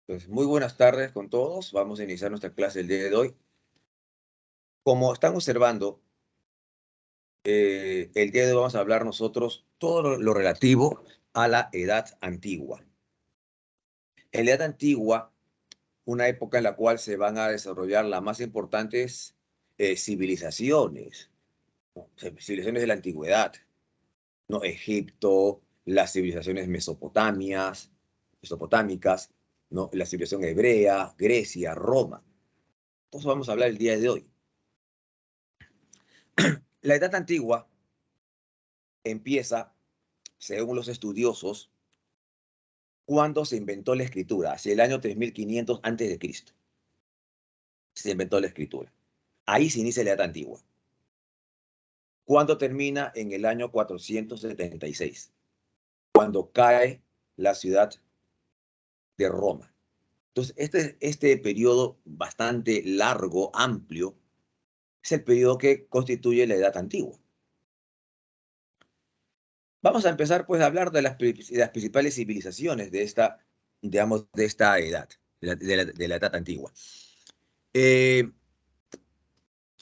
Pues muy buenas tardes con todos. Vamos a iniciar nuestra clase el día de hoy. Como están observando, el día de hoy vamos a hablar nosotros todo lo relativo a la Edad Antigua. En la Edad Antigua, una época en la cual se van a desarrollar las más importantes civilizaciones, ¿no? Civilizaciones de la antigüedad, ¿no? Egipto, las civilizaciones mesopotámicas, ¿no? La civilización hebrea, Grecia, Roma. Entonces vamos a hablar el día de hoy. La Edad Antigua empieza, según los estudiosos, cuando se inventó la escritura, hacia el año 3500 antes de Cristo. Se inventó la escritura. Ahí se inicia la Edad Antigua. Cuando termina en el año 476, cuando cae la ciudad de Roma. Entonces, este periodo bastante largo, amplio, es el periodo que constituye la Edad Antigua. Vamos a empezar pues a hablar de las principales civilizaciones de esta, digamos, de esta edad, de la Edad Antigua. Eh,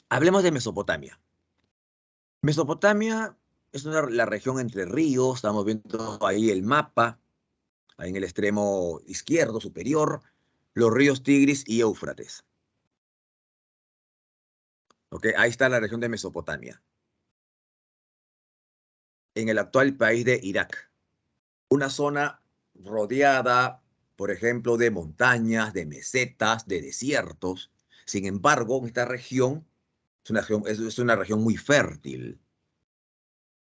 Hablemos de Mesopotamia. Mesopotamia es la región entre ríos, estamos viendo ahí el mapa, ahí en el extremo izquierdo superior, los ríos Tigris y Éufrates. ¿Ok? Ahí está la región de Mesopotamia, en el actual país de Irak. Una zona rodeada, por ejemplo, de montañas, de mesetas, de desiertos. Sin embargo, esta región es una región muy fértil,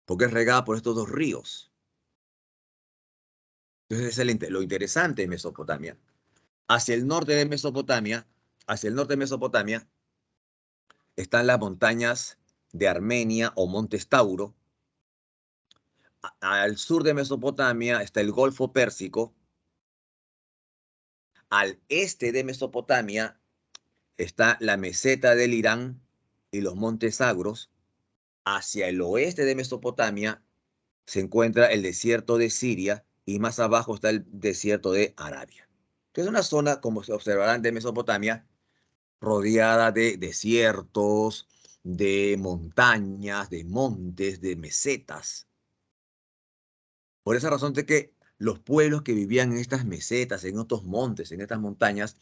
porque es regada por estos dos ríos. Entonces, lo interesante de Mesopotamia. Hacia el norte de Mesopotamia, hacia el norte de Mesopotamia, están las montañas de Armenia o Montes Tauro. Al sur de Mesopotamia está el Golfo Pérsico. Al este de Mesopotamia está la meseta del Irán y los montes Sagros. Hacia el oeste de Mesopotamia se encuentra el desierto de Siria y más abajo está el desierto de Arabia. Que es una zona, como se observarán, de Mesopotamia, rodeada de desiertos, de montañas, de montes, de mesetas. Por esa razón de que los pueblos que vivían en estas mesetas, en estos montes, en estas montañas,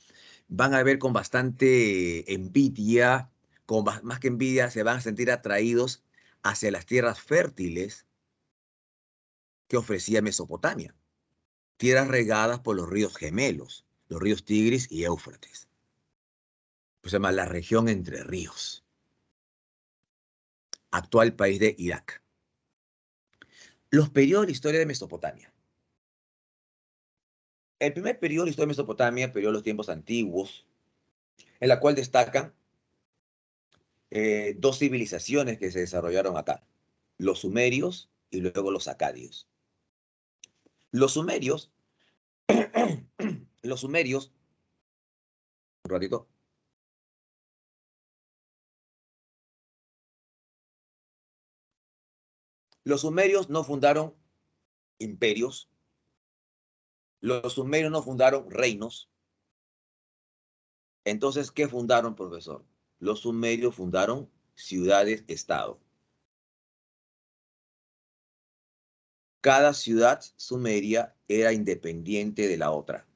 van a ver con bastante envidia, más que envidia, se van a sentir atraídos hacia las tierras fértiles que ofrecía Mesopotamia, tierras regadas por los ríos gemelos, los ríos Tigris y Éufrates. Pues se llama la región entre ríos, actual país de Irak. Los periodos de la historia de Mesopotamia. El primer periodo de la historia de Mesopotamia, el periodo de los tiempos antiguos, en la cual destacan dos civilizaciones que se desarrollaron acá, los sumerios y luego los acadios. Los sumerios, los sumerios, un ratito, los sumerios no fundaron imperios, los sumerios no fundaron reinos. Entonces, ¿qué fundaron, profesor? Los sumerios fundaron ciudades-estado. Cada ciudad sumeria era independiente de la otra.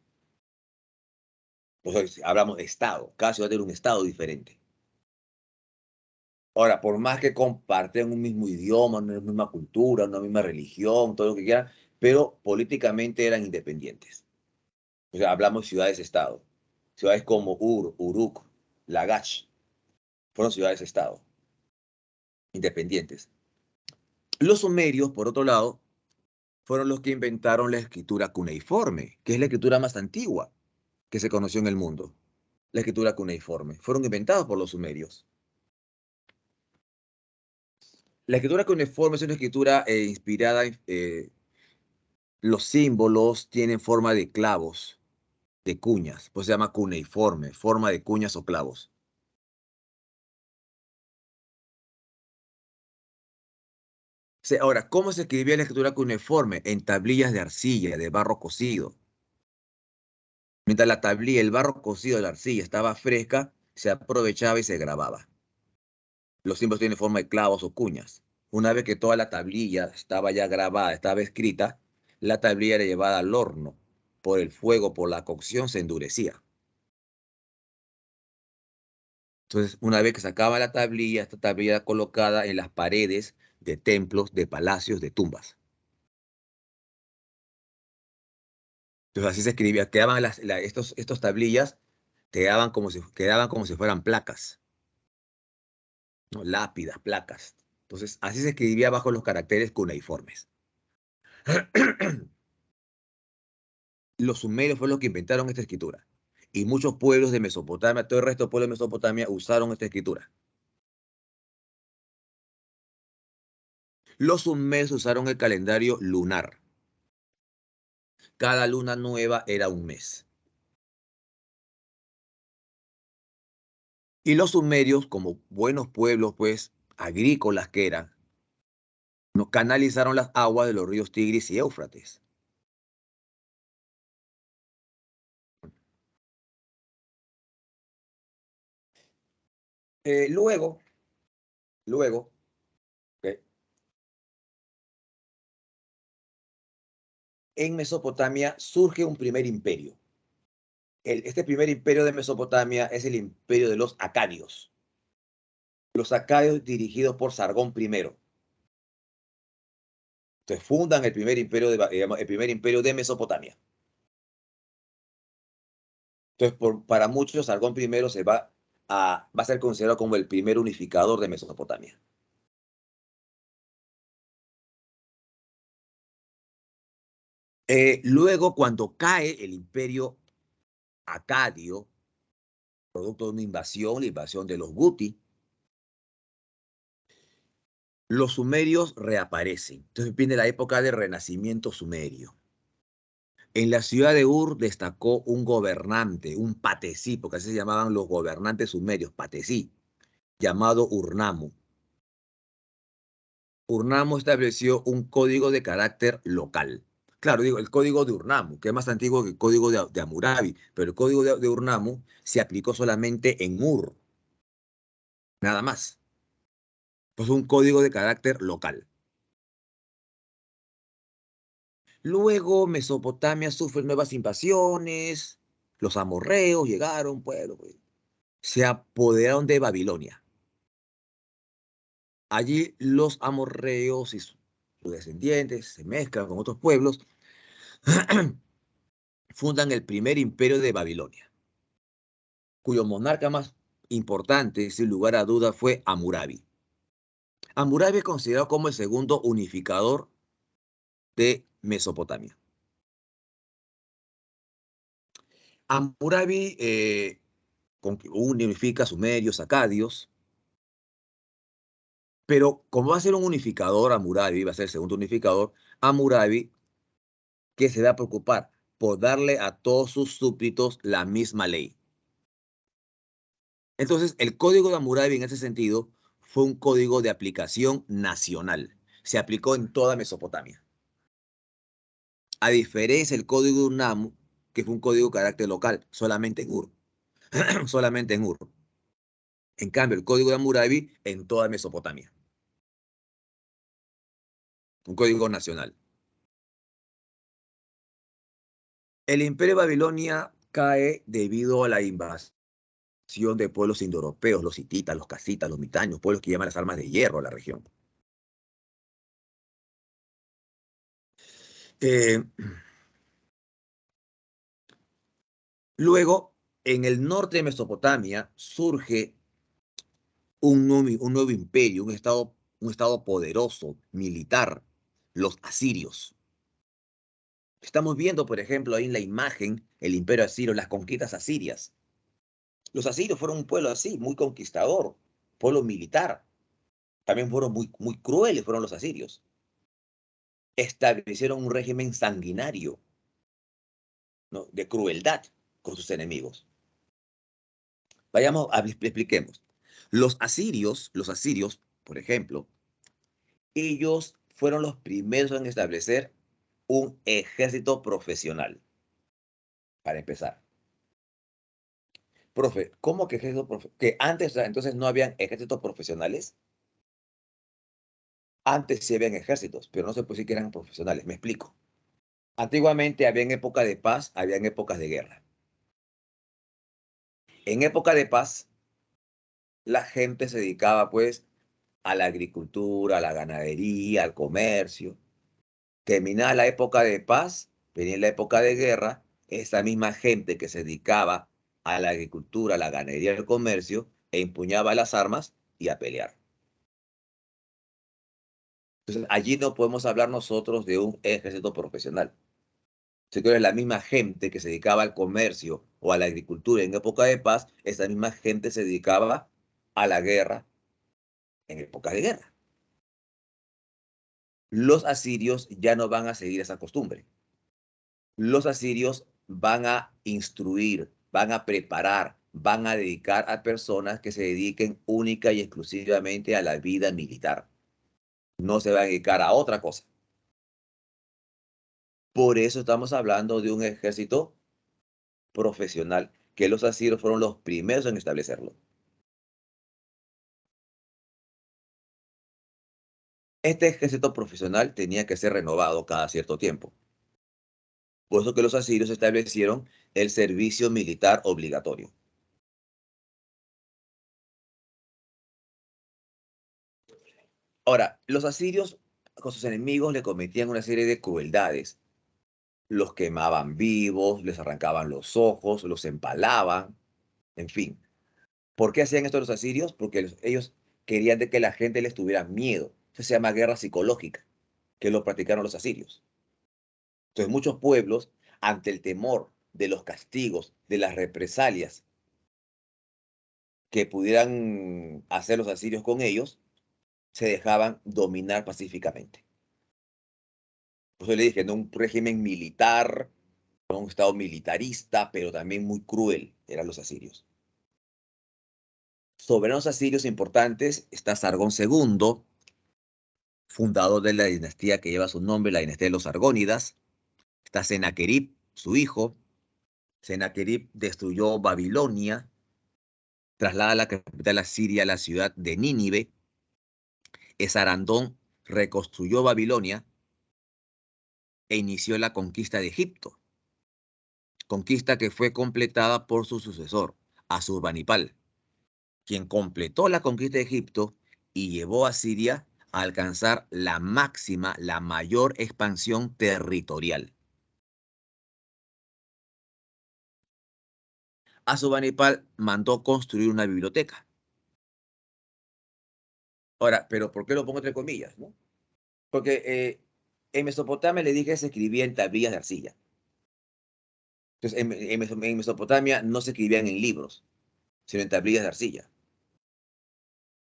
Pues hablamos de estado, cada ciudad era un estado diferente. Ahora, por más que comparten un mismo idioma, una misma cultura, una misma religión, todo lo que quieran, pero políticamente eran independientes. O sea, hablamos de ciudades-estado. Ciudades como Uruk, Lagash, fueron ciudades-estado, independientes. Los sumerios, por otro lado, fueron los que inventaron la escritura cuneiforme, que es la escritura más antigua que se conoció en el mundo. La escritura cuneiforme. Fueron inventados por los sumerios. La escritura cuneiforme es una escritura inspirada en los símbolos tienen forma de clavos, de cuñas, pues se llama cuneiforme, forma de cuñas o clavos. Ahora, ¿cómo se escribía la escritura cuneiforme? En tablillas de arcilla, de barro cocido. Mientras la tablilla, el barro cocido de la arcilla estaba fresca, se aprovechaba y se grababa. Los símbolos tienen forma de clavos o cuñas. Una vez que toda la tablilla estaba ya grabada, estaba escrita, la tablilla era llevada al horno. Por el fuego, por la cocción, se endurecía. Entonces, una vez que sacaba la tablilla, esta tablilla era colocada en las paredes de templos, de palacios, de tumbas. Entonces, así se escribía. Quedaban estos tablillas, quedaban como si fueran placas, ¿no? Lápidas, placas. Entonces, así se escribía bajo los caracteres cuneiformes. Los sumerios fueron los que inventaron esta escritura. Y muchos pueblos de Mesopotamia, todo el resto de pueblos de Mesopotamia usaron esta escritura. Los sumerios usaron el calendario lunar. Cada luna nueva era un mes. Y los sumerios, como buenos pueblos, pues, agrícolas que eran, no canalizaron las aguas de los ríos Tigris y Éufrates. Luego, luego, ok, en Mesopotamia surge un primer imperio. Este primer imperio de Mesopotamia es el imperio de los acadios. Los acadios dirigidos por Sargón I. Entonces fundan el primer imperio de Mesopotamia. Entonces, para muchos, Sargón I va a ser considerado como el primer unificador de Mesopotamia. Luego, cuando cae el imperio acadio, producto de una invasión, la invasión de los Guti, los sumerios reaparecen. Entonces viene la época del renacimiento sumerio. En la ciudad de Ur destacó un gobernante, un patesí, porque así se llamaban los gobernantes sumerios, patesí, llamado Urnamo. Urnamo estableció un código de carácter local. Claro, digo, el código de Urnamo, que es más antiguo que el código de Hammurabi, pero el código de Urnamo se aplicó solamente en Ur, nada más. Pues un código de carácter local. Luego Mesopotamia sufre nuevas invasiones, los amorreos llegaron, pues, se apoderaron de Babilonia. Allí los amorreos y sus descendientes se mezclan con otros pueblos, fundan el primer imperio de Babilonia, cuyo monarca más importante, sin lugar a duda, fue Hammurabi. Hammurabi es considerado como el segundo unificador de Mesopotamia. Hammurabi unifica sumerios, acadios, pero como va a ser un unificador, Hammurabi va a ser el segundo unificador, Hammurabi, ¿qué se va a preocupar? Por darle a todos sus súbditos la misma ley. Entonces, el código de Hammurabi en ese sentido fue un código de aplicación nacional. Se aplicó en toda Mesopotamia. A diferencia del código de Urnamo, que fue un código de carácter local, solamente en Ur. Solamente en Ur. En cambio, el código de Hammurabi en toda Mesopotamia. Un código nacional. El imperio de Babilonia cae debido a la invasión de pueblos indoeuropeos, los hititas, los casitas, los mitaños, pueblos que llaman las armas de hierro a la región. Eh, Luego, en el norte de Mesopotamia surge un nuevo imperio, un estado poderoso, militar, los asirios. Estamos viendo, por ejemplo, ahí en la imagen, el imperio asirio, las conquistas asirias. Los asirios fueron un pueblo así, muy conquistador, pueblo militar. También fueron muy crueles, fueron los asirios. Establecieron un régimen sanguinario, ¿no? De crueldad con sus enemigos. Vayamos, expliquemos. Los asirios, por ejemplo, ellos fueron los primeros en establecer un ejército profesional, para empezar. Profe, ¿cómo que que antes, entonces no habían ejércitos profesionales? Antes sí habían ejércitos, pero no se puede decir que eran profesionales. Me explico. Antiguamente había en época de paz, había en épocas de guerra. En época de paz, la gente se dedicaba pues a la agricultura, a la ganadería, al comercio. Terminada la época de paz, venía la época de guerra, esa misma gente que se dedicaba a la agricultura, a la ganadería, al comercio, e empuñaba las armas y a pelear. Entonces, allí no podemos hablar nosotros de un ejército profesional. Si tú eres la misma gente que se dedicaba al comercio o a la agricultura en época de paz, esa misma gente se dedicaba a la guerra en época de guerra. Los asirios ya no van a seguir esa costumbre. Los asirios van a instruir, van a preparar, van a dedicar a personas que se dediquen única y exclusivamente a la vida militar. No se van a dedicar a otra cosa. Por eso estamos hablando de un ejército profesional, que los asirios fueron los primeros en establecerlo. Este ejército profesional tenía que ser renovado cada cierto tiempo. Por eso que los asirios establecieron el servicio militar obligatorio. Ahora, los asirios con sus enemigos le cometían una serie de crueldades. Los quemaban vivos, les arrancaban los ojos, los empalaban, en fin. ¿Por qué hacían esto los asirios? Porque ellos querían de que la gente les tuviera miedo. Eso se llama guerra psicológica, que lo practicaron los asirios. Entonces muchos pueblos, ante el temor de los castigos, de las represalias que pudieran hacer los asirios con ellos, se dejaban dominar pacíficamente. Por eso le dije, no un régimen militar, no un estado militarista, pero también muy cruel eran los asirios. Soberanos asirios importantes está Sargón II, fundador de la dinastía que lleva su nombre, la dinastía de los Argónidas. Está Sennacherib, su hijo. Sennacherib destruyó Babilonia, traslada la capital a Siria a la ciudad de Nínive. Esarandón reconstruyó Babilonia e inició la conquista de Egipto, conquista que fue completada por su sucesor, Asurbanipal, quien completó la conquista de Egipto y llevó a Siria a alcanzar la máxima, la mayor expansión territorial. Asurbanipal mandó construir una biblioteca. Ahora, pero ¿por qué lo pongo entre comillas? ¿No? Porque en Mesopotamia le dije que se escribía en tablillas de arcilla. Entonces, en Mesopotamia no se escribían en libros, sino en tablillas de arcilla.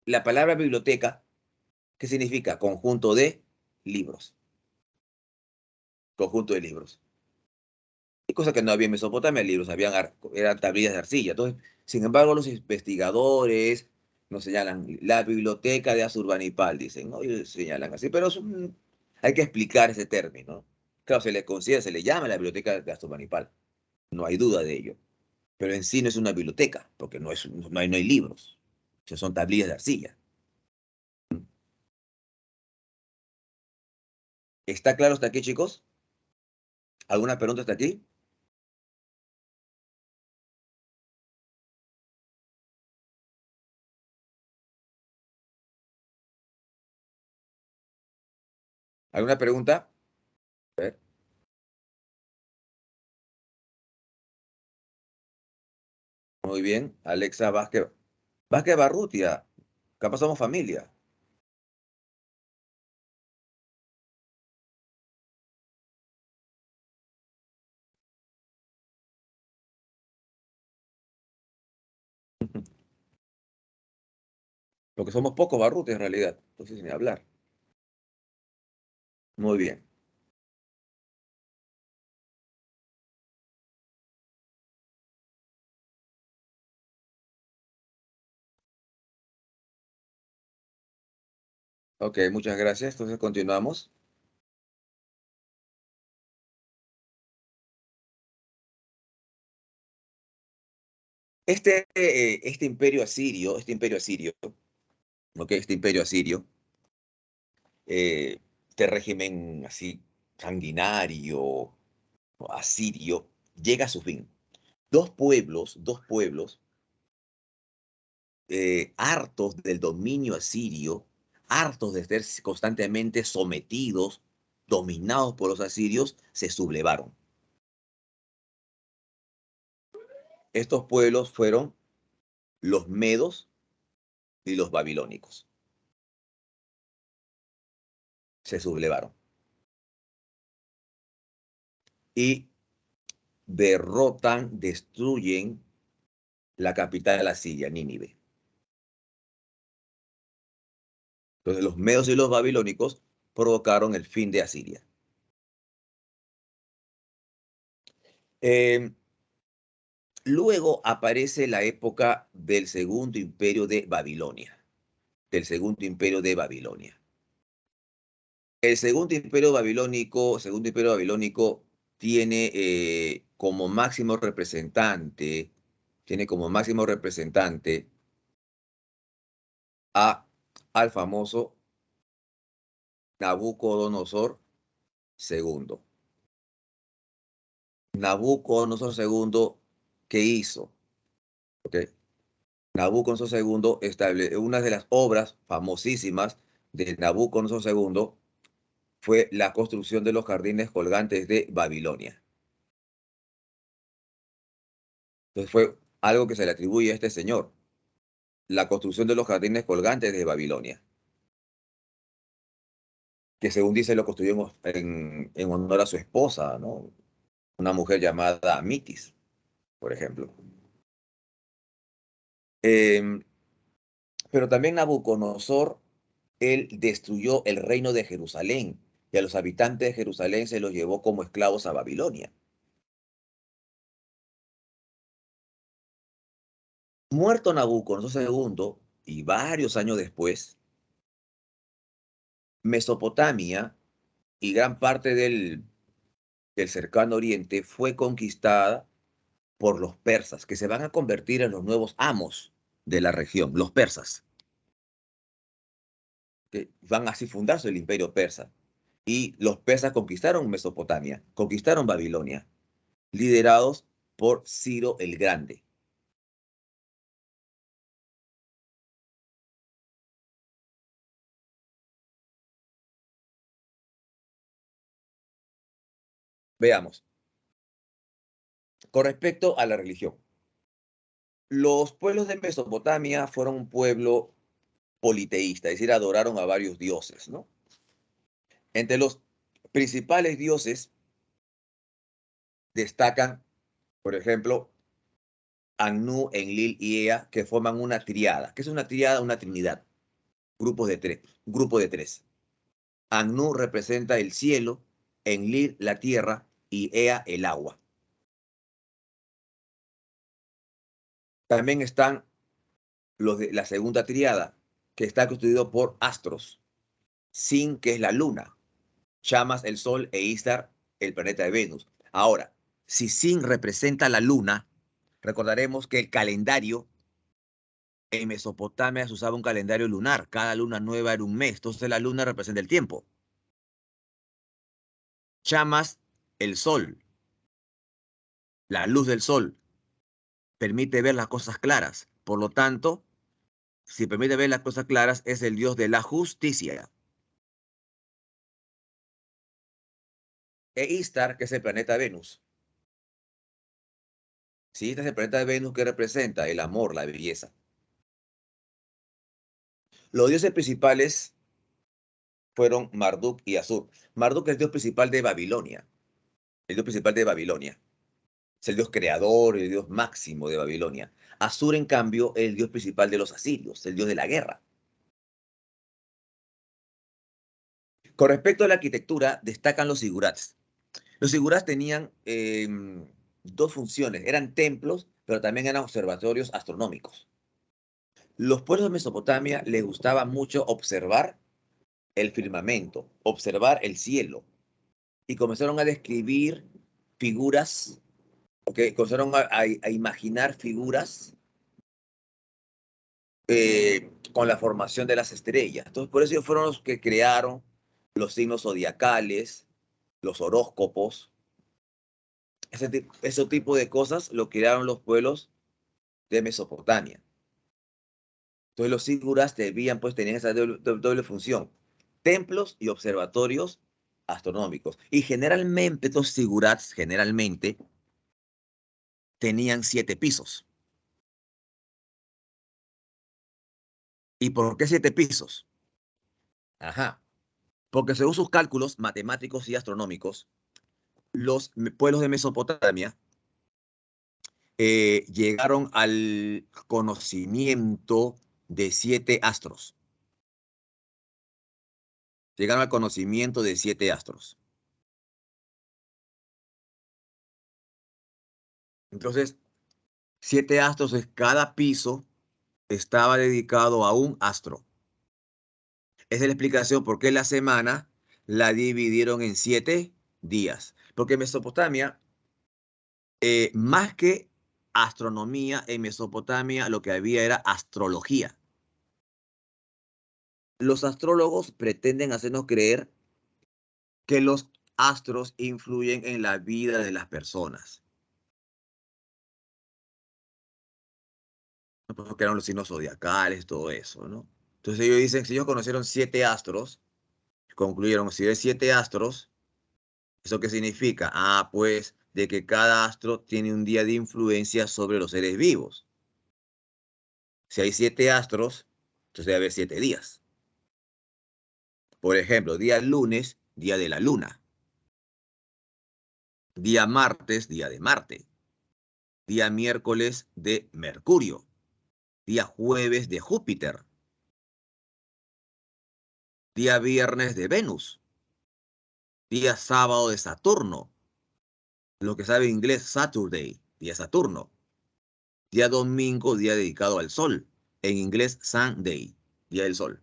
La palabra biblioteca, ¿qué significa? Conjunto de libros. Conjunto de libros. Y cosa que no había en Mesopotamia, libros, eran tablillas de arcilla. Entonces, sin embargo, los investigadores nos señalan la biblioteca de Asurbanipal, dicen, ¿no? Y señalan así, pero hay que explicar ese término, ¿no? Claro, se le considera, se le llama la biblioteca de Asurbanipal, no hay duda de ello, pero en sí no es una biblioteca, porque no hay libros, son tablillas de arcilla. ¿Está claro hasta aquí, chicos? ¿Alguna pregunta hasta aquí? ¿Alguna pregunta? A ver, muy bien. Alexa Vázquez. Vázquez Barrutia. Capaz somos familia. Porque somos pocos Barrutia en realidad. Entonces, ni hablar. Muy bien. Ok, muchas gracias. Entonces, continuamos. Este imperio asirio, ¿ok? Este imperio asirio, este régimen así sanguinario, asirio, llega a su fin. Dos pueblos hartos del dominio asirio, hartos de ser constantemente sometidos, dominados por los asirios, se sublevaron. Estos pueblos fueron los medos y los babilónicos. Se sublevaron y derrotan, destruyen la capital asiria, Nínive. Entonces los medos y los babilónicos provocaron el fin de Asiria. Eh, Luego aparece la época del segundo imperio de Babilonia. Del segundo imperio de Babilonia. El segundo imperio babilónico tiene como máximo representante, al famoso Nabucodonosor II. Nabucodonosor II, ¿qué hizo? ¿Okay? Nabucodonosor II una de las obras famosísimas de Nabucodonosor II fue la construcción de los jardines colgantes de Babilonia. Entonces fue algo que se le atribuye a este señor, la construcción de los jardines colgantes de Babilonia, que según dice lo construyó en honor a su esposa, ¿no? Una mujer llamada Mitis, por ejemplo. Em, pero también Nabucodonosor, él destruyó el reino de Jerusalén y a los habitantes de Jerusalén se los llevó como esclavos a Babilonia. Muerto Nabucodonosor II, y varios años después, Mesopotamia y gran parte del cercano oriente fue conquistada por los persas, que se van a convertir en los nuevos amos de la región, los persas, que van así a fundarse el imperio persa. Y los persas conquistaron Mesopotamia, conquistaron Babilonia, liderados por Ciro el Grande. Veamos, con respecto a la religión. Los pueblos de Mesopotamia fueron un pueblo politeísta, es decir, adoraron a varios dioses, ¿no? Entre los principales dioses destacan, por ejemplo, Anu, Enlil y Ea, que forman una triada. ¿Qué es una triada? Una trinidad. Grupos de tres. Grupo de tres. Anu representa el cielo, Enlil la tierra y Ea el agua. También están los de la segunda triada, que está constituido por astros. Sin, que es la luna. Chamas, el sol e Istar, el planeta de Venus. Ahora, si Sin representa la luna, recordaremos que el calendario en Mesopotamia se usaba un calendario lunar. Cada luna nueva era un mes. Entonces la luna representa el tiempo. Chamas, el sol, la luz del sol, permite ver las cosas claras. Por lo tanto, si permite ver las cosas claras, es el dios de la justicia. E Istar, que es el planeta Venus. Si este es el planeta de Venus, ¿qué representa? El amor, la belleza. Los dioses principales fueron Marduk y Asur. Marduk es el dios principal de Babilonia. El dios principal de Babilonia. Es el dios creador, el dios máximo de Babilonia. Asur, en cambio, es el dios principal de los asirios, el dios de la guerra. Con respecto a la arquitectura, destacan los zigurats. Los zigurats tenían dos funciones. Eran templos, pero también eran observatorios astronómicos. Los pueblos de Mesopotamia les gustaba mucho observar el firmamento, observar el cielo. Y comenzaron a describir figuras, comenzaron a imaginar figuras con la formación de las estrellas. Entonces, por eso ellos fueron los que crearon los signos zodiacales, los horóscopos, ese tipo de cosas lo crearon los pueblos de Mesopotamia. Entonces los siguras debían, pues, tener esa doble función, templos y observatorios astronómicos. Y generalmente estos sigurats, generalmente, tenían 7 pisos. ¿Y por qué 7 pisos? Ajá, porque según sus cálculos matemáticos y astronómicos, los pueblos de Mesopotamia llegaron al conocimiento de 7 astros. Llegaron al conocimiento de 7 astros. Entonces, 7 astros es cada piso estaba dedicado a un astro. Esa es la explicación por qué la semana la dividieron en 7 días. Porque Mesopotamia, más que astronomía, en Mesopotamia lo que había era astrología. Los astrólogos pretenden hacernos creer que los astros influyen en la vida de las personas. ¿No? Porque eran los signos zodiacales, todo eso, ¿no? Entonces ellos dicen, si ellos conocieron 7 astros, concluyeron, si hay 7 astros, ¿eso qué significa? Ah, pues de que cada astro tiene un día de influencia sobre los seres vivos. Si hay 7 astros, entonces debe haber 7 días. Por ejemplo, día lunes, día de la luna. Día martes, día de Marte. Día miércoles de Mercurio. Día jueves de Júpiter. Día viernes de Venus. Día sábado de Saturno. Lo que sabe en inglés Saturday, día Saturno. Día domingo, día dedicado al sol. En inglés Sunday, día del sol.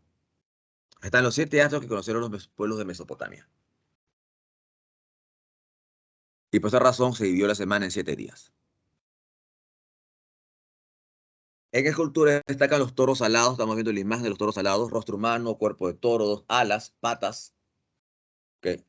Están los 7 astros que conocieron los pueblos de Mesopotamia. Y por esa razón se dividió la semana en 7 días. En escultura destacan los toros alados. Estamos viendo la imagen de los toros alados. Rostro humano, cuerpo de toro, 2 alas, patas. ¿Okay?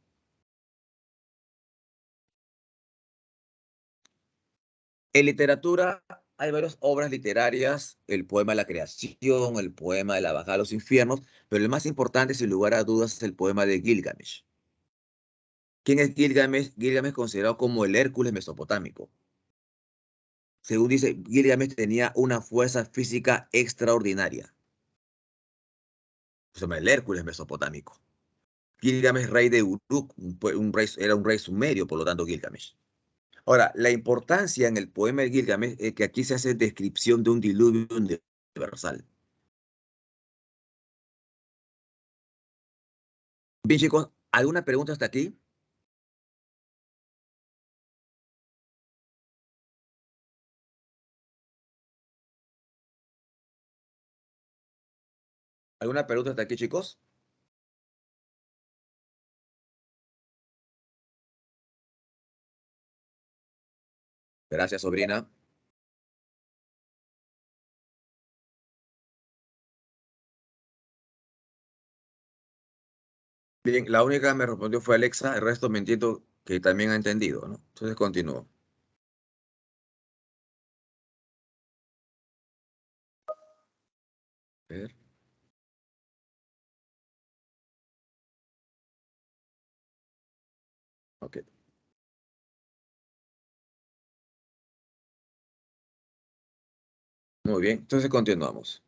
En literatura hay varias obras literarias. El poema de la creación, el poema de la bajada a los infiernos. Pero el más importante, sin lugar a dudas, es el poema de Gilgamesh. ¿Quién es Gilgamesh? Gilgamesh es considerado como el Hércules mesopotámico. Según dice, Gilgamesh tenía una fuerza física extraordinaria. Se llama el Hércules mesopotámico. Gilgamesh, rey de Uruk, era un rey sumerio, por lo tanto, Gilgamesh. Ahora, la importancia en el poema de Gilgamesh es que aquí se hace descripción de un diluvio universal. Bien, chicos, ¿alguna pregunta hasta aquí? ¿Alguna pregunta hasta aquí, chicos? Gracias, sobrina. Bien, la única que me respondió fue Alexa, el resto me entiendo que también ha entendido, ¿no? Entonces continúo. A ver, ok. Muy bien, entonces continuamos.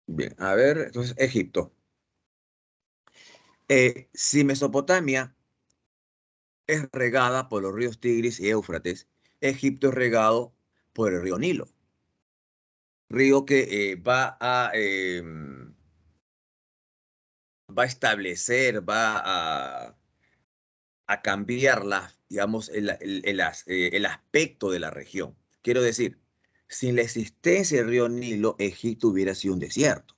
Bien, a ver, entonces Egipto. Si Mesopotamia es regada por los ríos Tigris y Éufrates, Egipto es regado por el río Nilo, río que va a establecer, a cambiar digamos, el aspecto de la región. Quiero decir, sin la existencia del río Nilo, Egipto hubiera sido un desierto.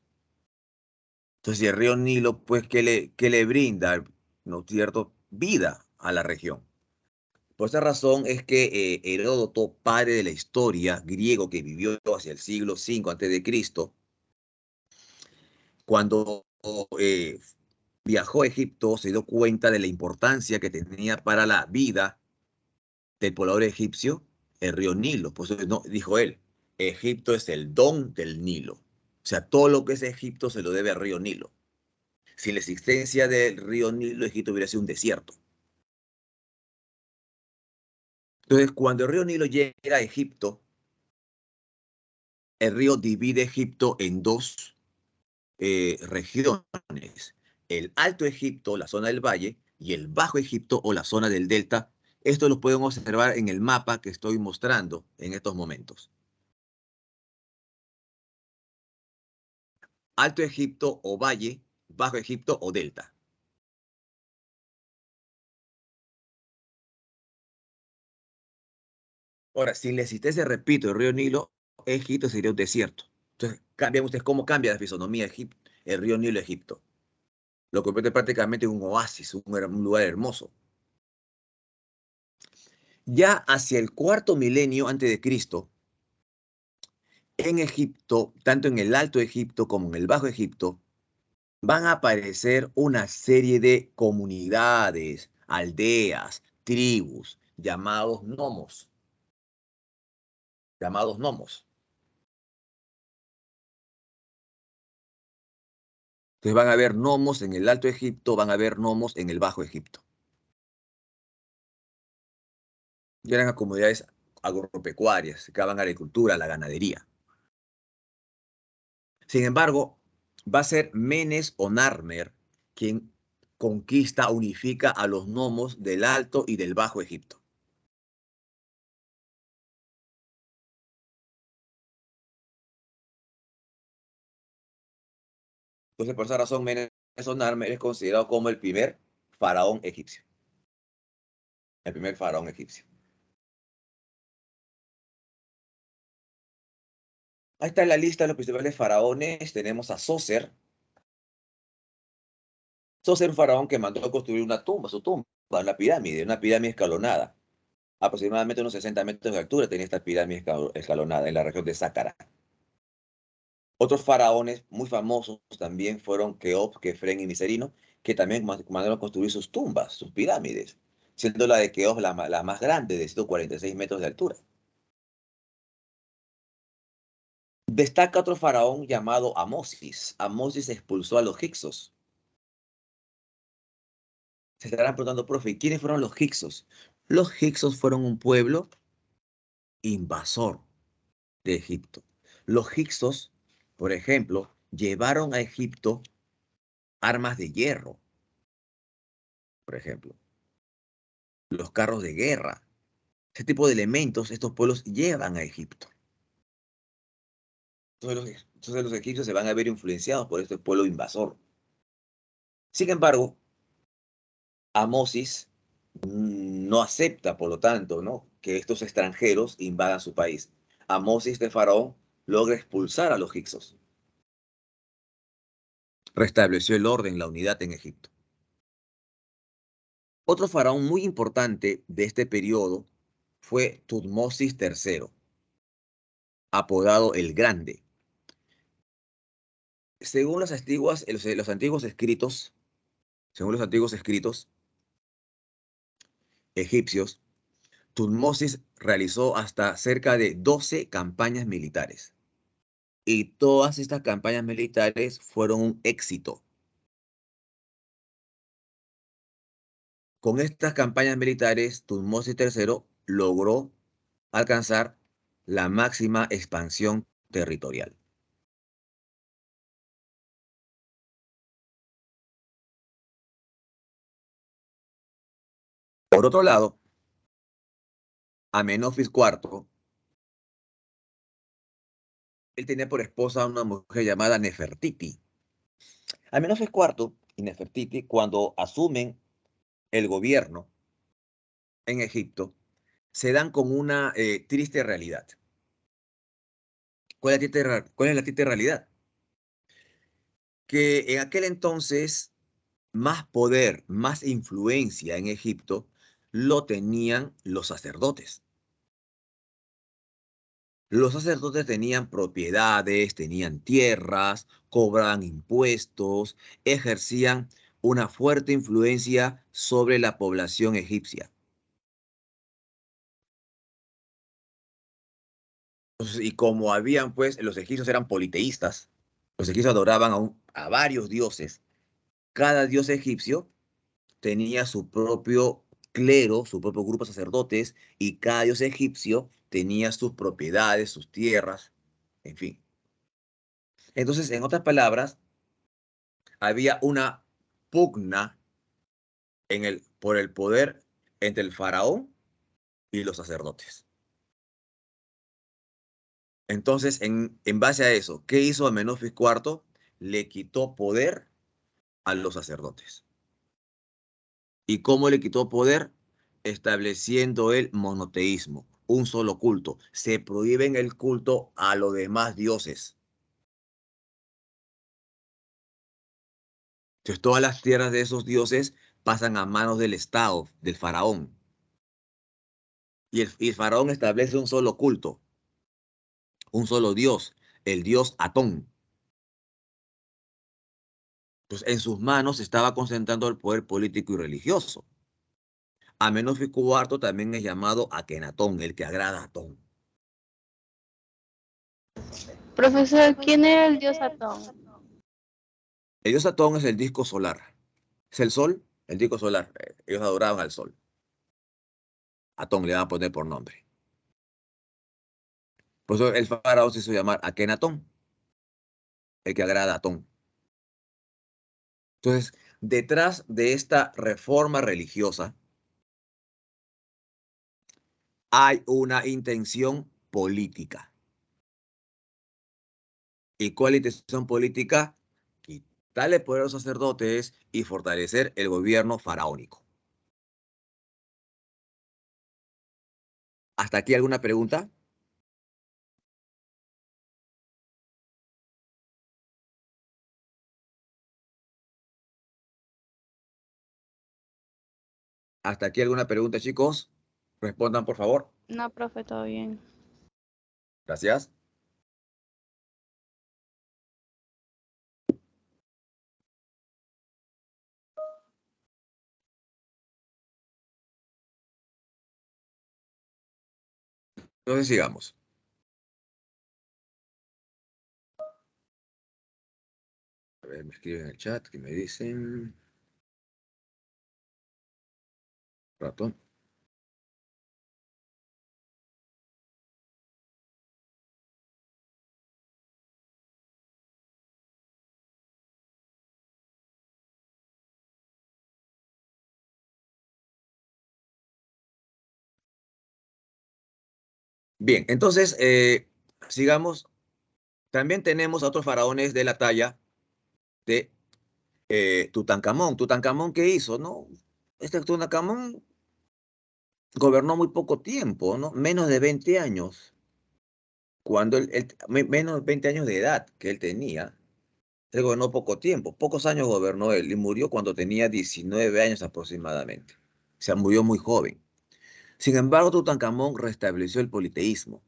Entonces, el río Nilo, pues, ¿qué le brinda? ¿No es cierto? Vida a la región. Por esa razón es que Heródoto, padre de la historia griego que vivió hacia el siglo V antes de Cristo, cuando viajó a Egipto, se dio cuenta de la importancia que tenía para la vida del poblador egipcio el río Nilo. Pues no, dijo él, Egipto es el don del Nilo. O sea, todo lo que es Egipto se lo debe al río Nilo. Sin la existencia del río Nilo, Egipto hubiera sido un desierto. Entonces, cuando el río Nilo llega a Egipto, el río divide Egipto en dos regiones: el Alto Egipto, la zona del valle, y el Bajo Egipto o la zona del delta. Esto lo pueden observar en el mapa que estoy mostrando en estos momentos. Alto Egipto o valle, Bajo Egipto o delta. Ahora, si la existencia, repito, el río Nilo, Egipto sería un desierto. Entonces, cambian ustedes cómo cambia la fisonomía el río Nilo Egipto. Lo convierte prácticamente en un oasis, un lugar hermoso. Ya hacia el cuarto milenio antes de Cristo, en Egipto, tanto en el Alto Egipto como en el Bajo Egipto, van a aparecer una serie de comunidades, aldeas, tribus, llamados nomos. Entonces van a haber nomos en el Alto Egipto, van a haber nomos en el Bajo Egipto. Y eran comunidades agropecuarias, se dedicaban a la agricultura, a la ganadería. Sin embargo, va a ser Menes o Narmer quien conquista, unifica a los nomos del Alto y del Bajo Egipto. Entonces, por esa razón, Menes o Narmer es considerado como el primer faraón egipcio. El primer faraón egipcio. Ahí está la lista de los principales faraones. Tenemos a Zoser. Zoser, un faraón que mandó a construir una tumba, su tumba, una pirámide escalonada. Aproximadamente unos 60 metros de altura tenía esta pirámide escalonada en la región de Sácara. Otros faraones muy famosos también fueron Keops, Kefren y Miserino, que también mandaron a construir sus tumbas, sus pirámides, siendo la de Keops la más grande, de 146 metros de altura. Destaca otro faraón llamado Amosis. Amosis expulsó a los hicsos. Se estarán preguntando, profe, ¿quiénes fueron los hicsos? Los hicsos fueron un pueblo invasor de Egipto. Los hicsos, por ejemplo, llevaron a Egipto armas de hierro, por ejemplo, los carros de guerra. Ese tipo de elementos estos pueblos llevan a Egipto. Entonces los egipcios se van a ver influenciados por este pueblo invasor. Sin embargo, Amosis no acepta, por lo tanto, ¿no?, que estos extranjeros invadan su país. Amosis de Faraón logra expulsar a los hicsos. Restableció el orden, la unidad en Egipto. Otro faraón muy importante de este periodo fue Tutmosis III, apodado el Grande. Según los antiguos escritos, según los antiguos escritos egipcios, Tutmosis realizó hasta cerca de 12 campañas militares. Y todas estas campañas militares fueron un éxito. Con estas campañas militares, Tutmosis III logró alcanzar la máxima expansión territorial. Por otro lado, Amenofis IV, él tenía por esposa a una mujer llamada Nefertiti. Amenofis IV y Nefertiti, cuando asumen el gobierno en Egipto, se dan con una triste realidad. ¿Cuál es la triste realidad? que en aquel entonces más poder, más influencia en Egipto lo tenían los sacerdotes. Los sacerdotes tenían propiedades, tenían tierras, cobraban impuestos, ejercían una fuerte influencia sobre la población egipcia. Entonces, y como habían, pues, los egipcios eran politeístas, los egipcios adoraban a varios dioses. Cada dios egipcio tenía su propio clero, su propio grupo de sacerdotes, y cada dios egipcio tenía sus propiedades, sus tierras, en fin. Entonces, en otras palabras, había una pugna por el poder entre el faraón y los sacerdotes. Entonces, en base a eso, ¿qué hizo Amenofis IV? Le quitó poder a los sacerdotes. ¿Y cómo le quitó poder? Estableciendo el monoteísmo, un solo culto. Se prohíbe el culto a los demás dioses. Entonces, todas las tierras de esos dioses pasan a manos del Estado, del faraón. Y el faraón establece un solo culto, un solo dios, el dios Atón. Entonces, en sus manos se estaba concentrando el poder político y religioso. Amenofis IV también es llamado Akenatón, el que agrada a Atón. Profesor, ¿quién era el dios Atón? El dios Atón es el disco solar. Es el sol, el disco solar. Ellos adoraban al sol. Atón le van a poner por nombre. Por eso el faraón se hizo llamar Akenatón, el que agrada a Atón. Entonces, detrás de esta reforma religiosa hay una intención política. ¿Y cuál intención política? Quitarle poder a los sacerdotes y fortalecer el gobierno faraónico. ¿Hasta aquí alguna pregunta? ¿Hasta aquí alguna pregunta, chicos? Respondan, por favor. No, profe, todo bien. Gracias. Entonces sigamos. A ver, me escriben en el chat que me dicen. Rato. Bien, entonces sigamos. También tenemos a otros faraones de la talla de Tutankamón. ¿Tutankamón qué hizo? ¿No? Este Tutankamón gobernó muy poco tiempo, ¿no? Menos de 20 años. Cuando menos de 20 años de edad que él tenía. Él gobernó poco tiempo, pocos años gobernó él y murió cuando tenía 19 años aproximadamente. O sea, murió muy joven. Sin embargo, Tutankamón restableció el politeísmo.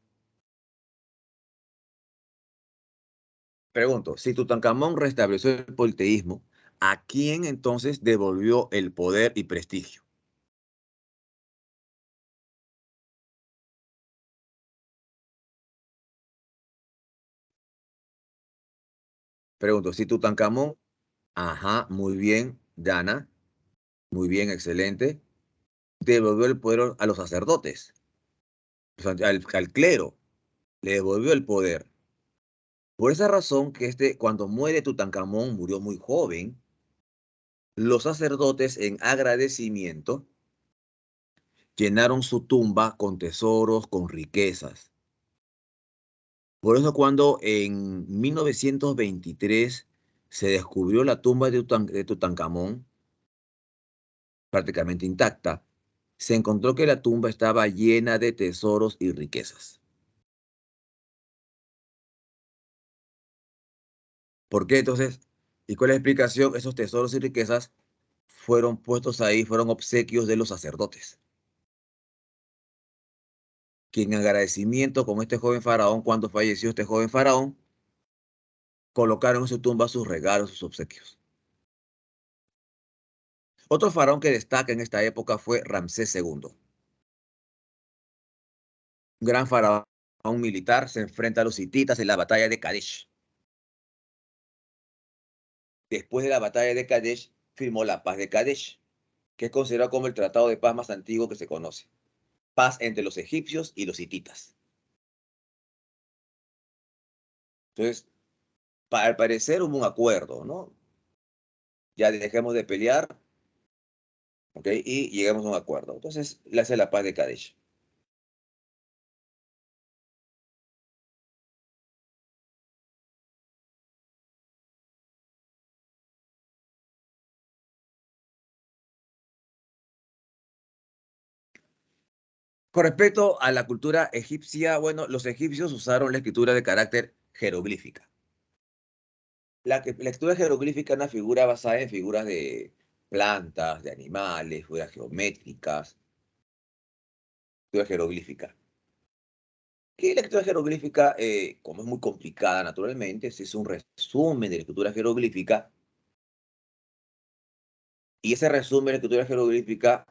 Pregunto, si Tutankamón restableció el politeísmo, ¿a quién entonces devolvió el poder y prestigio? Pregunto, si Tutankamón, ajá, muy bien, Dana, muy bien, excelente, devolvió el poder a los sacerdotes, o sea, al clero, le devolvió el poder. Por esa razón que cuando muere Tutankamón, murió muy joven, los sacerdotes en agradecimiento llenaron su tumba con tesoros, con riquezas. Por eso cuando en 1923 se descubrió la tumba de Tutankamón, prácticamente intacta, se encontró que la tumba estaba llena de tesoros y riquezas. ¿Por qué entonces? ¿Y cuál es la explicación? Esos tesoros y riquezas fueron puestos ahí, fueron obsequios de los sacerdotes, que en agradecimiento con este joven faraón, cuando falleció este joven faraón, colocaron en su tumba sus regalos, sus obsequios. Otro faraón que destaca en esta época fue Ramsés II. Un gran faraón militar, se enfrenta a los hititas en la batalla de Kadesh. Después de la batalla de Kadesh, firmó la paz de Kadesh, que es considerado como el tratado de paz más antiguo que se conoce. Paz entre los egipcios y los hititas. Entonces, al parecer hubo un acuerdo, ¿no? Ya dejemos de pelear, ¿ok? Y llegamos a un acuerdo. Entonces, le hace la paz de Kadesh. Con respecto a la cultura egipcia, bueno, los egipcios usaron la escritura de carácter jeroglífica. La escritura jeroglífica es una figura basada en figuras de plantas, de animales, figuras geométricas, escritura jeroglífica. Que la escritura jeroglífica, como es muy complicada naturalmente, se hizo un resumen de la escritura jeroglífica, y ese resumen de la escritura jeroglífica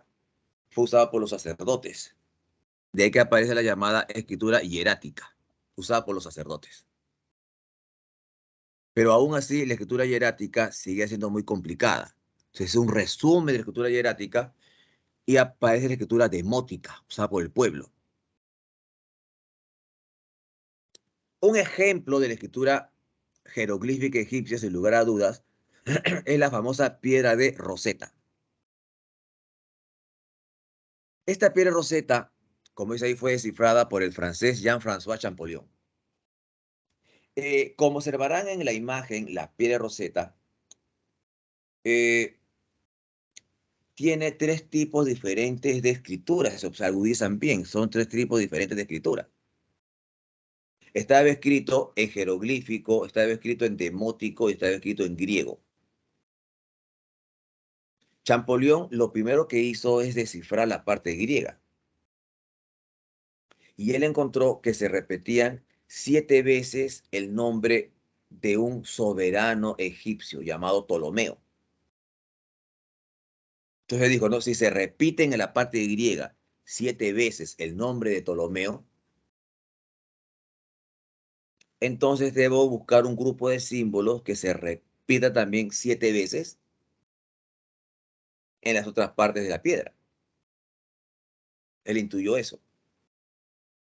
fue usado por los sacerdotes. De ahí que aparece la llamada escritura hierática, usada por los sacerdotes. Pero aún así, la escritura hierática sigue siendo muy complicada. Se hace un resumen de la escritura hierática y aparece la escritura demótica, usada por el pueblo. Un ejemplo de la escritura jeroglífica egipcia, sin lugar a dudas, es la famosa piedra de Rosetta. Esta piedra Rosetta, como dice ahí, fue descifrada por el francés Jean-François Champollion. Como observarán en la imagen, la piedra Rosetta eh, tiene tres tipos diferentes de escritura, se agudizan bien, son tres tipos diferentes de escritura. Estaba escrito en jeroglífico, estaba escrito en demótico y estaba escrito en griego. Champollion lo primero que hizo es descifrar la parte griega. Y él encontró que se repetían 7 veces el nombre de un soberano egipcio llamado Ptolomeo. Entonces dijo, no, si se repiten en la parte griega 7 veces el nombre de Ptolomeo, entonces debo buscar un grupo de símbolos que se repita también 7 veces en las otras partes de la piedra. Él intuyó eso.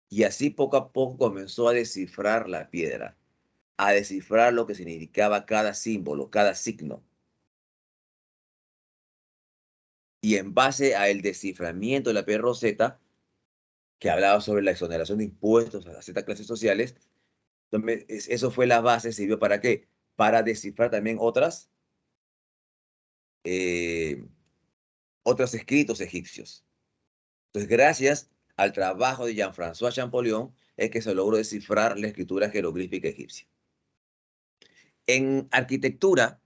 Y así poco a poco comenzó a descifrar la piedra, a descifrar lo que significaba cada símbolo, cada signo. Y en base al desciframiento de la piedra Rosetta, que hablaba sobre la exoneración de impuestos a las ciertas clases sociales, entonces, eso fue la base, sirvió para qué? Para descifrar también eh, otros escritos egipcios. Entonces, gracias al trabajo de Jean-François Champollion, es que se logró descifrar la escritura jeroglífica egipcia. En arquitectura,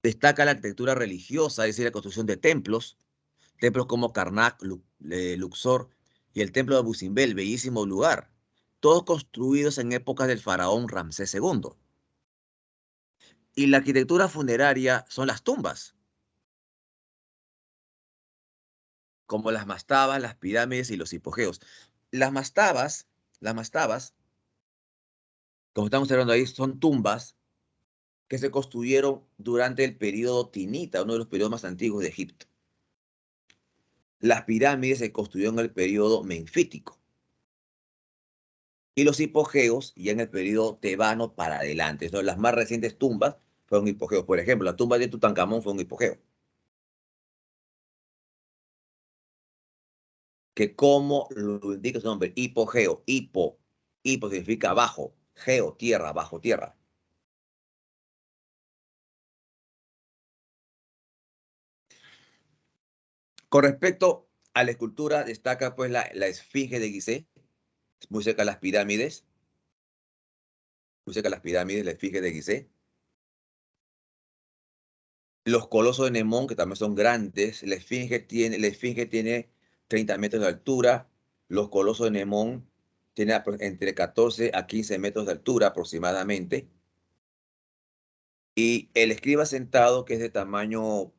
destaca la arquitectura religiosa, es decir, la construcción de templos como Karnak, Luxor y el templo de Abu Simbel, bellísimo lugar, todos construidos en épocas del faraón Ramsés II. Y la arquitectura funeraria son las tumbas, como las mastabas, las pirámides y los hipogeos. Las mastabas, como estamos observando ahí, son tumbas que se construyeron durante el periodo tinita, uno de los periodos más antiguos de Egipto. Las pirámides se construyeron en el periodo menfítico. Y los hipogeos ya en el periodo tebano para adelante. ¿No? Las más recientes tumbas fueron hipogeos. Por ejemplo, la tumba de Tutankamón fue un hipogeo. Que como lo indica su nombre, hipogeo, hipo significa bajo, geo, tierra, bajo tierra. Con respecto a la escultura, destaca pues la esfinge de Gizeh, muy cerca de las pirámides, muy cerca de las pirámides, la esfinge de Gizeh. Los colosos de Nemón, que también son grandes. La esfinge tiene 30 metros de altura. Los colosos de Nemón tienen entre 14 a 15 metros de altura aproximadamente. Y el escriba sentado, que es de tamaño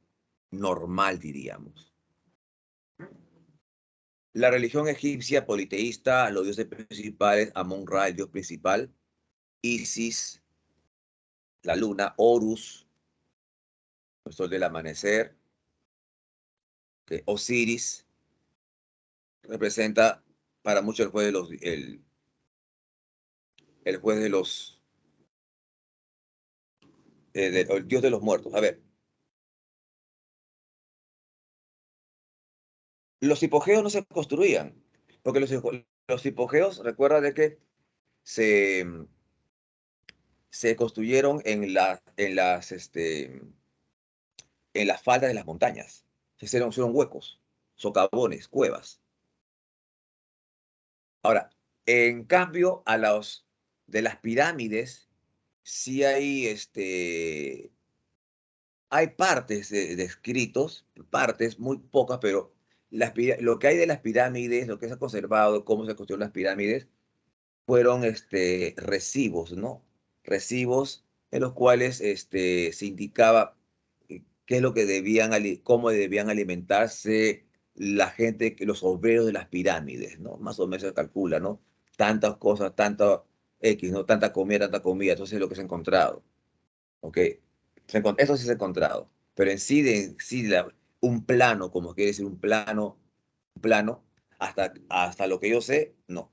normal, diríamos. La religión egipcia politeísta, los dioses principales, Amon-Ra, el dios principal, Isis, la luna, Horus, el sol del amanecer, que Osiris representa para muchos el juez de los, el dios de los muertos. A ver, los hipogeos no se construían, porque los hipogeos, recuerda de que se, se construyeron en las faldas de las montañas. Fueron huecos, socavones, cuevas. Ahora, en cambio, a los de las pirámides, sí hay partes de escritos, partes muy pocas, pero lo que hay de las pirámides, lo que se ha conservado, cómo se construyeron las pirámides, fueron recibos, ¿no? Recibos en los cuales se indicaba qué es lo que cómo debían alimentarse la gente, los obreros de las pirámides, ¿no? Más o menos se calcula, ¿no? Tantas cosas, tanta X, ¿no? Tanta comida, tanta comida. Entonces es lo que se ha encontrado, ¿ok? Eso sí se ha encontrado. Pero en sí, un plano, como quiere decir un plano, hasta lo que yo sé, no.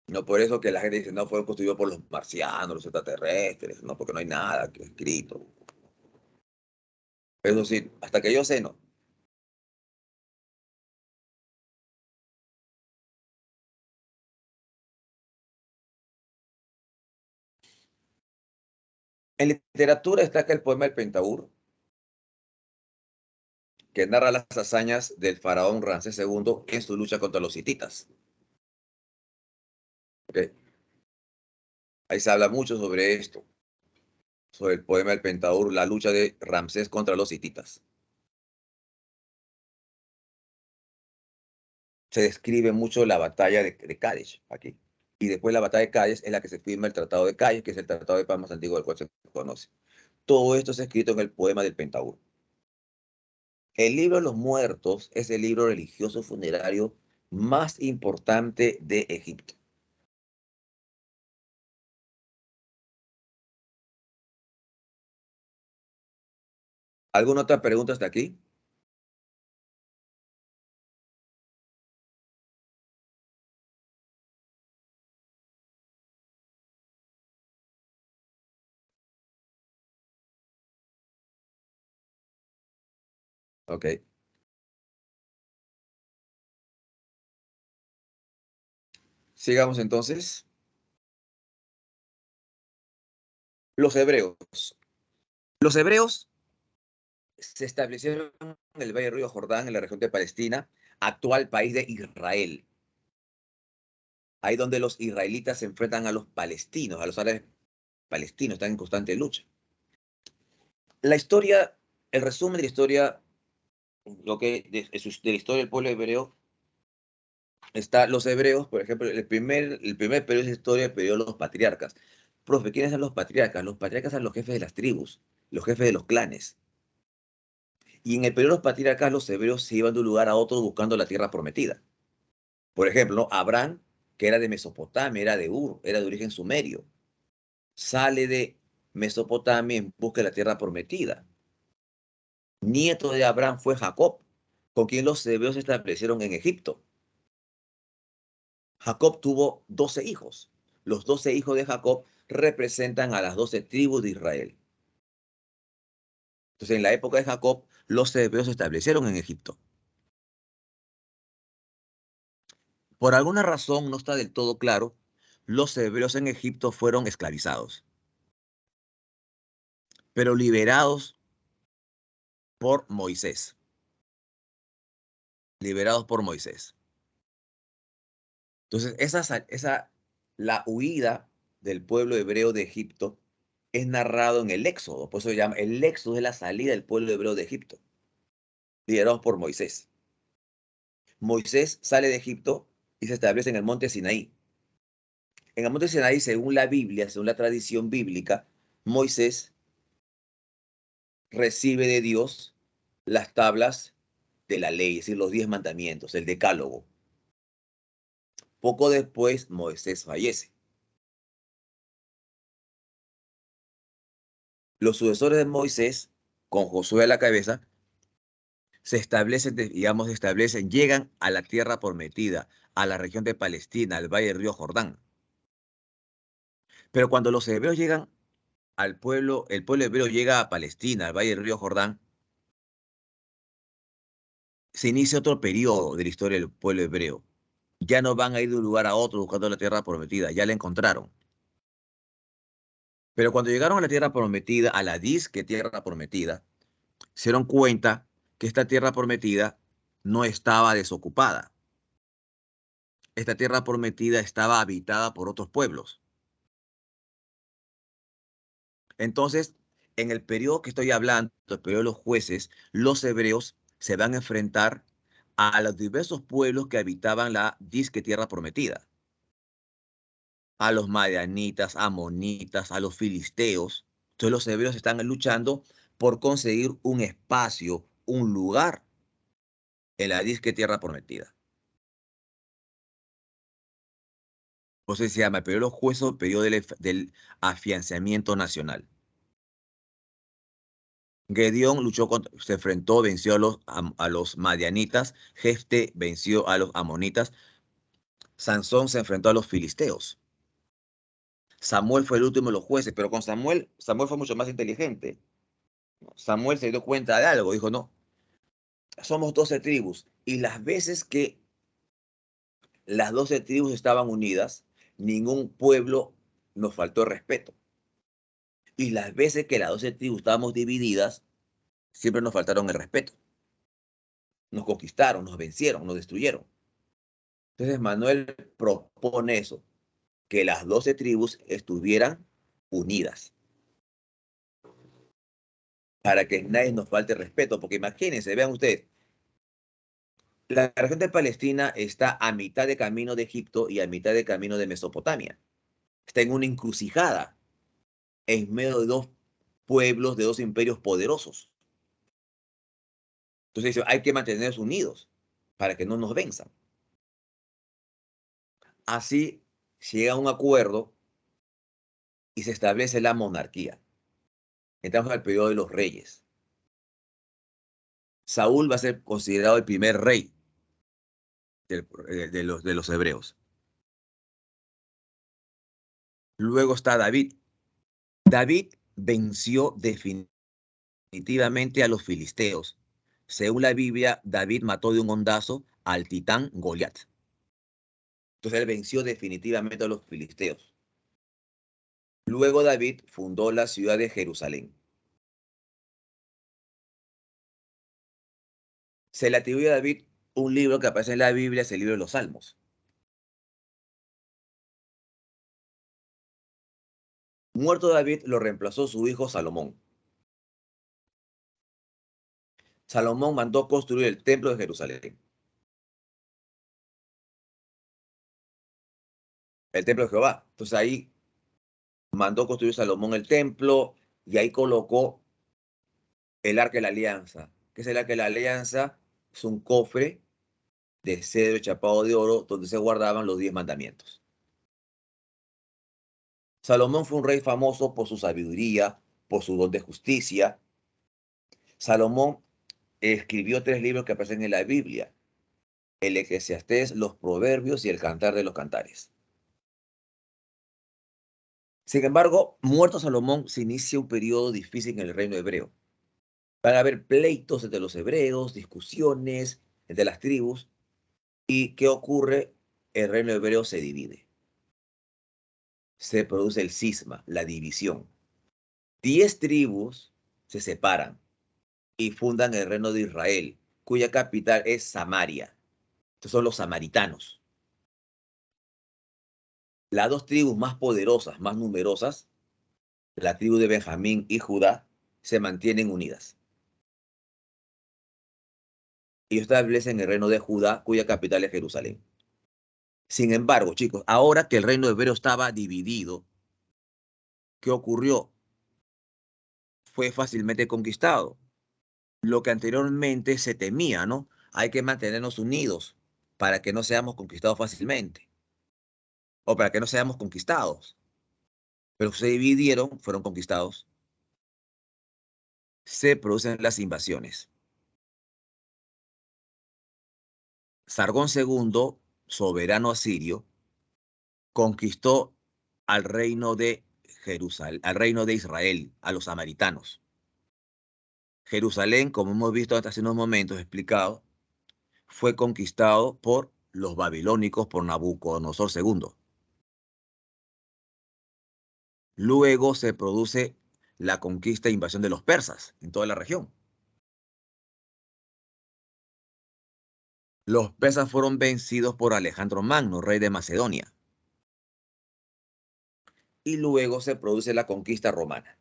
No por eso que la gente dice, no, fue construido por los marcianos, los extraterrestres, no, porque no hay nada escrito. Eso sí, hasta que yo sé, no. En literatura está que el poema El Pentateuco, que narra las hazañas del faraón Ramsés II en su lucha contra los hititas. ¿Ok? Ahí se habla mucho sobre esto, sobre el poema El Pentateuco, la lucha de Ramsés contra los hititas. Se describe mucho la batalla de Cádiz aquí. Y después la batalla de Cádiz es la que se firma el Tratado de Cádiz, que es el tratado de paz más antiguo del cual se conoce. Todo esto es escrito en el poema del Pentateuco. El libro de los muertos es el libro religioso funerario más importante de Egipto. ¿Alguna otra pregunta hasta aquí? Ok. Sigamos entonces. Los hebreos. Los hebreos se establecieron en el Valle del Río Jordán, en la región de Palestina, actual país de Israel. Ahí donde los israelitas se enfrentan a los palestinos, a los árabes palestinos, están en constante lucha. La historia, el resumen de la historia, de la historia del pueblo hebreo, está los hebreos, por ejemplo, el primer periodo de historia, el periodo de los patriarcas. Profe, ¿quiénes son los patriarcas? Los patriarcas son los jefes de las tribus, los jefes de los clanes. Y en el periodo de los patriarcas, los hebreos se iban de un lugar a otro buscando la tierra prometida. Por ejemplo, ¿no? Abraham, que era de Mesopotamia, era de Ur, era de origen sumerio, sale de Mesopotamia en busca de la tierra prometida. Nieto de Abraham fue Jacob, con quien los hebreos se establecieron en Egipto. Jacob tuvo 12 hijos. Los 12 hijos de Jacob representan a las 12 tribus de Israel. Entonces, en la época de Jacob, los hebreos se establecieron en Egipto. Por alguna razón, no está del todo claro, los hebreos en Egipto fueron esclavizados, pero liberados por Moisés. Liberados por Moisés. Entonces, la huida del pueblo hebreo de Egipto es narrado en el Éxodo. Por eso se llama el Éxodo, es la salida del pueblo hebreo de Egipto, liderados por Moisés. Moisés sale de Egipto y se establece en el monte Sinaí. En el monte Sinaí, según la Biblia, según la tradición bíblica, Moisés recibe de Dios las tablas de la ley, es decir, los 10 mandamientos, el decálogo. Poco después, Moisés fallece. Los sucesores de Moisés, con Josué a la cabeza, se establecen, digamos, llegan a la tierra prometida, a la región de Palestina, al valle del río Jordán. Pero cuando los hebreos llegan al pueblo, el pueblo hebreo llega a Palestina, al valle del río Jordán, se inicia otro periodo de la historia del pueblo hebreo. Ya no van a ir de un lugar a otro buscando la tierra prometida, ya la encontraron. Pero cuando llegaron a la tierra prometida, a la disque tierra prometida, se dieron cuenta que esta tierra prometida no estaba desocupada. Esta tierra prometida estaba habitada por otros pueblos. Entonces, en el periodo que estoy hablando, el periodo de los jueces, los hebreos se van a enfrentar a los diversos pueblos que habitaban la disque tierra prometida. A los madianitas, amonitas, a los filisteos. Entonces los hebreos están luchando por conseguir un espacio, un lugar en la disque tierra prometida. Por eso se llama el periodo de los jueces, el periodo del afianzamiento nacional. Gedeón se enfrentó, venció a los madianitas, Jefte venció a los amonitas, Sansón se enfrentó a los filisteos. Samuel fue el último de los jueces, pero con Samuel fue mucho más inteligente. Samuel se dio cuenta de algo, dijo, no, somos 12 tribus, y las veces que las 12 tribus estaban unidas, ningún pueblo nos faltó el respeto. Y las veces que las 12 tribus estábamos divididas, siempre nos faltaron el respeto. Nos conquistaron, nos vencieron, nos destruyeron. Entonces Manuel propone eso, que las 12 tribus estuvieran unidas, para que nadie nos falte respeto, porque imagínense, vean ustedes, la región de Palestina está a mitad de camino de Egipto y a mitad de camino de Mesopotamia. Está en una encrucijada, en medio de dos pueblos, de dos imperios poderosos. Entonces hay que mantenernos unidos para que no nos venzan. Así se llega a un acuerdo y se establece la monarquía. Entramos al periodo de los reyes. Saúl va a ser considerado el primer rey de los hebreos. Luego está David. David venció definitivamente a los filisteos. Según la Biblia, David mató de un hondazo al titán Goliat. Entonces él venció definitivamente a los filisteos. Luego David fundó la ciudad de Jerusalén. Se le atribuye a David un libro que aparece en la Biblia, es el libro de los Salmos. Muerto David, lo reemplazó su hijo Salomón. Salomón mandó construir el templo de Jerusalén. El templo de Jehová. Entonces ahí mandó construir Salomón el templo y ahí colocó el arca de la alianza. ¿Qué es el arca de la alianza? Es un cofre de cedro chapado de oro donde se guardaban los 10 mandamientos. Salomón fue un rey famoso por su sabiduría, por su don de justicia. Salomón escribió 3 libros que aparecen en la Biblia: el Eclesiastés, los Proverbios y el Cantar de los Cantares. Sin embargo, muerto Salomón, se inicia un periodo difícil en el reino hebreo. Van a haber pleitos entre los hebreos, discusiones entre las tribus. ¿Y qué ocurre? El reino hebreo se divide. Se produce el cisma, la división. 10 tribus se separan y fundan el reino de Israel, cuya capital es Samaria. Estos son los samaritanos. Las 2 tribus más poderosas, más numerosas, la tribu de Benjamín y Judá se mantienen unidas. Y establecen el reino de Judá, cuya capital es Jerusalén. Sin embargo, chicos, ahora que el reino hebreo estaba dividido, ¿qué ocurrió? Fue fácilmente conquistado. Lo que anteriormente se temía, ¿no? Hay que mantenernos unidos para que no seamos conquistados fácilmente o para que no seamos conquistados. Pero se dividieron, fueron conquistados. Se producen las invasiones. Sargón II, soberano asirio, conquistó al reino de Jerusalén, al reino de Israel, a los samaritanos. Jerusalén, como hemos visto hasta hace unos momentos explicado, fue conquistado por los babilónicos, por Nabucodonosor II. Luego se produce la conquista e invasión de los persas en toda la región. Los persas fueron vencidos por Alejandro Magno, rey de Macedonia. Y luego se produce la conquista romana.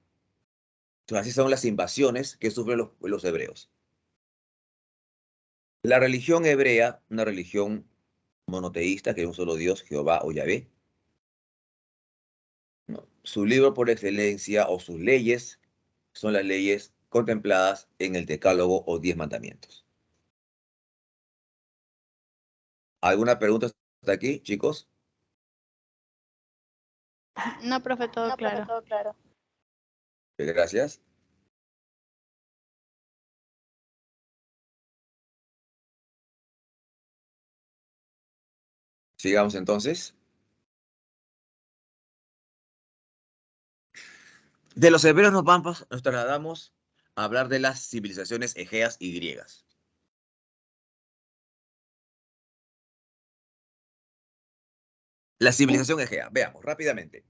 Entonces, así son las invasiones que sufren los hebreos. La religión hebrea, una religión monoteísta, que es un solo Dios, Jehová o Yahvé. ¿No? Su libro por excelencia o sus leyes son las leyes contempladas en el Decálogo o 10 mandamientos. ¿Alguna pregunta hasta aquí, chicos? No, profe, todo claro. Gracias. Sigamos entonces. De los hebreos nos trasladamos a hablar de las civilizaciones egeas y griegas. La civilización egea, veamos rápidamente.